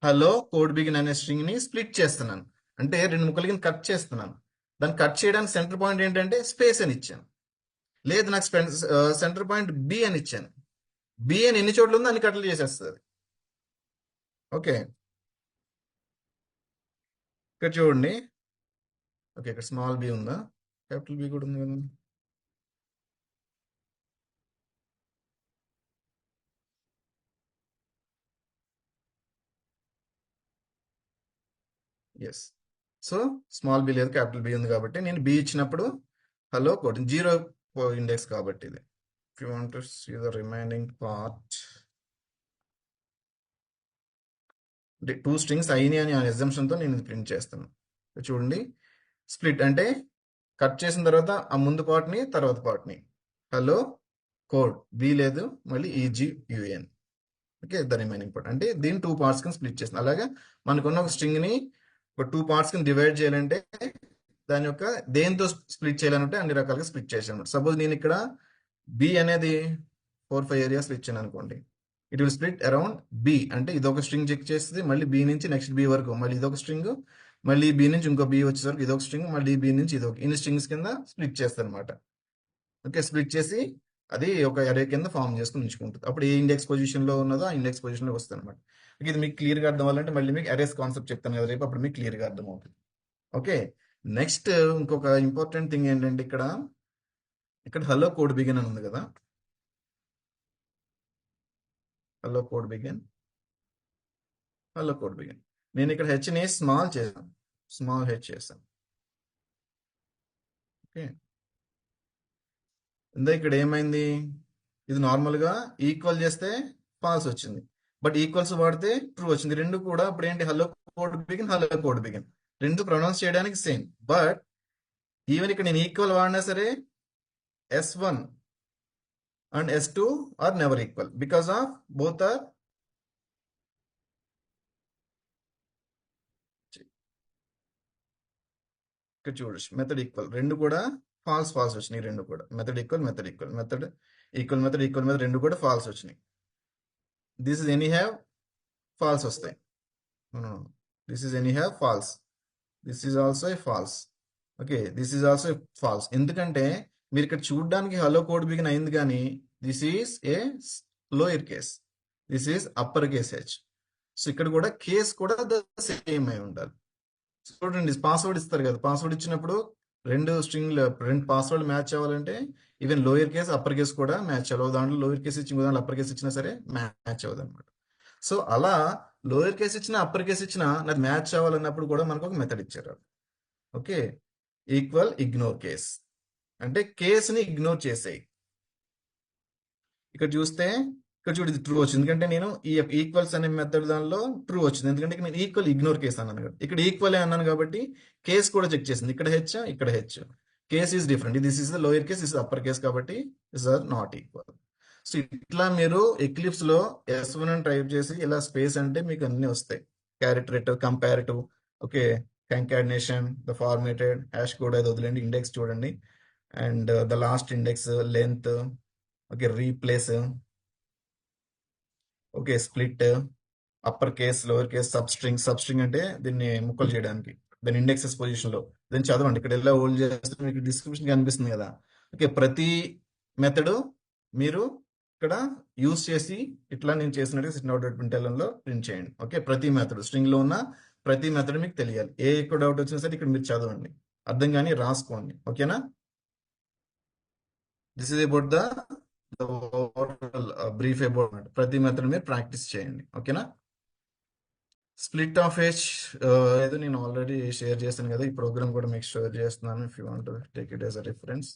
Hello code begin అనే స్ట్రింగ్ ని స్ప్లిట్ చేస్తున్నాను, అంటే రెండు ముక్కల కింద కట్ చేస్తున్నాను. దాన్ని కట్ చేయడానికి సెంటర్ పాయింట్ ఏంటంటే స్పేస్ అని ఇచ్చాను. లేదు, నాకు సెంటర్ పాయింట్ బి అని ఇచ్చాను. బి అని ఎన్ని చోట్ల ఉందో అన్ని కట్లు చేసేస్తుంది. ఓకే, ఇక్కడ చూడండి. ఓకే, ఇక్కడ స్మాల్ బి ఉందా, క్యాపిటల్ బి కూడా ఉంది కదా. ఎస్, సో స్మాల్ బి లేదు, క్యాపిటల్ బి ఉంది కాబట్టి నేను బి ఇచ్చినప్పుడు హలో కోడ్ 0 ఇండెక్స్ కాబట్టి ఇది. If you want to see the remaining part, అంటే టూ స్ట్రింగ్స్ అయినాయి అని ఎగ్జాంప్షన్ తో నేను ప్రింట్ చేస్తాను. చూడండి, స్ప్లిట్ అంటే కట్ చేసిన తర్వాత ఆ ముందు పార్ట్ ని తర్వాత పార్ట్ ని, హలో కోడ్ బి లేదు, మళ్ళీ ఈజియుఎన్. ఓకే, ద రిమైనింగ్ పార్ట్ అంటే దీన్ని టూ పార్ట్స్ కింద స్ప్లిట్ చేస్తుంది. అలాగే మనకున్న ఒక స్ట్రింగ్ ని ఒక టూ పార్ట్స్ కింద డివైడ్ చేయాలంటే దాని యొక్క దేంతో స్ప్లిట్ చేయాలంటే అన్ని రకాలుగా స్ప్లిట్ చేసాను. సపోజ్ నేను ఇక్కడ బి అనేది 4-5 ఏరియాస్ ఇచ్చాను అనుకోండి, it will split around B. అంటే ఇదొక స్ట్రింగ్ చెక్ చేస్తుంది, మళ్ళీ బి నుంచి నెక్స్ట్ బి వరకు మళ్ళీ ఇదొక స్ట్రింగ్, మళ్ళీ బి నుంచి ఇంకో బి వచ్చే వరకు ఇదొక స్ట్రింగ్, మళ్ళీ బి నుంచి ఇదొక, ఇన్ని స్ట్రింగ్స్ కింద స్ప్లిట్ చేస్తుంది అనమాట. ఓకే, స్ప్లిట్ చేసి అది ఒక అరే కింద ఫామ్ చేసుకుని ఉంచుకుంటుంది. అప్పుడు ఏ ఇండెక్స్ పొజిషన్ లో ఉన్నదో ఆ ఇండెక్స్ పొజిషన్ లో వస్తుంది అనమాట. ఇది మీకు క్లియర్ గా అర్థం అవ్వాలంటే మళ్ళీ మీకు అరేస్ కాన్సెప్ట్ చెప్తాను కదా రేపు, అప్పుడు మీకు క్లియర్ గా అర్థం అవుతుంది. ఓకే, నెక్స్ట్ ఇంకొక ఇంపార్టెంట్ థింగ్ ఏంటంటే ఇక్కడ ఇక్కడ హలో కోడ్ బిగిన్ అని ఉంది కదా, hello code begin, hello code begin. నేను ఇక్కడ హెచ్ని స్మాల్ చేశాను, స్మాల్ హెచ్ చేశాను. ఓకే, ఇందా ఇక్కడ ఏమైంది, ఇది నార్మల్ గా ఈక్వల్ చేస్తే ఫాల్స్ వచ్చింది, బట్ ఈక్వల్స్ వాడితే ట్రూ వచ్చింది. రెండు కూడా ఇప్పుడు ఏంటి, hello code begin, hello code begin, రెండు ప్రొనౌన్స్ చేయడానికి సేమ్. బట్ ఈవెన్ ఇక్కడ నేను ఈక్వల్ వాడినా సరే S1 and S2 are never equal because of both are ఇక్కడ చూడొచ్చు మెథడ్ ఈక్వల్ రెండు కూడా ఫాల్స్ వచ్చినాయి రెండు కూడా మెథడ్ ఈక్వల్ మెథడ్ రెండు కూడా ఫాల్స్ వచ్చినాయి. This is any have false వస్తాయి. This is any have false, this is also a false. Okay, this is also a false. ఎందుకంటే మీరు ఇక్కడ చూడడానికి హలో కోడ్ బిగిన్ అయింది కానీ this is a lower case, this is upper case H. So ఇక్కడ కూడా case కూడా same అయి ఉండాలి. చూడండి, పాస్వర్డ్ ఇస్తారు కదా, పాస్వర్డ్ ఇచ్చినప్పుడు రెండు పాస్వర్డ్ మ్యాచ్ అవ్వాలంటే even lower case upper case కూడా మ్యాచ్ అవ్వదు. దాంట్లో లోయర్ కేస్ ఇచ్చి దాంట్లో అప్పర్ కేస్ ఇచ్చినా సరే మ్యాచ్ అవ్వదు అనమాట. సో అలా లోయర్ కేస్ ఇచ్చినా అప్పర్ కేస్ ఇచ్చినా నాకు మ్యాచ్ అవ్వాలన్నప్పుడు కూడా మనకు ఒక మెథడ్ ఇచ్చారు. ఓకే, ఈక్వల్ ఇగ్నోర్ కేస్ అంటే కేసుని ఇగ్నోర్ చేసేయి. ఇక్కడ చూస్తే ఇక్కడ చూడు ఇది ట్రూ వచ్చింది, ఎందుకంటే నేను ఈ ఈక్వల్స్ అనే మెథడ్ దానిలో ట్రూ వచ్చింది, ఎందుకంటే నేను ఈక్వల్ ఇగ్నోర్ కేస్ అన్నాను కదా, ఇక్కడ ఈక్వల్ అన్నాను కాబట్టి కేస్ కూడా చెక్ చేసింది. ఇక్కడ హెచ్, ఇక్కడ H, case is different. This is the lower case, is upper case కాబట్టి is or not equal. So ఇట్లా మీరు ఎక్లిప్స్ లో S1 అని టైప్ చేసి ఇలా స్పేస్ అంటే మీకు అన్ని వస్తాయి. క్యారెక్టరేటివ్, comparative, okay, concatenation, the formatted, hash code అది వదిలేండి, ఇండెక్స్ చూడండి, and the last index, length, okay, replace, okay, split, upper case, lower case, sub string అంటే దీన్ని ముక్కలు చేయడానికి, దాని ఇండెక్సెస్ పొజిషన్ లో దీన్ని చదవండి. ఇక్కడ ఎలా హోల్డ్ చేస్తే మీకు డిస్క్రిప్షన్ కనిపిస్తుంది కదా. ఓకే, ప్రతి మెథడ్ మీరు ఇక్కడ యూస్ చేసి ఇట్లా నేను చేసినట్టు సిట్ లో ప్రింట్ చేయండి. ఓకే, ప్రతి మెథడ్ స్ట్రింగ్ లో ఉన్న ప్రతి మెథడ్ మీకు తెలియాలి. ఏ ఎక్కువ డౌట్ వచ్చినా సరే ఇక్కడ మీరు చదవండి, అర్థం కానీ రాసుకోండి. ఓకేనా, this is about the brief about ప్రతి మెథడ్ మీరు ప్రాక్టీస్ చేయండి. ఓకేనా, స్ప్లిట్ ఆఫ్ హెచ్ ఏదో నేను ఆల్రెడీ షేర్ చేస్తాను కదా, ఈ ప్రోగ్రామ్ కూడా మీకు షేర్ చేస్తున్నాను. If you want to take it as a reference.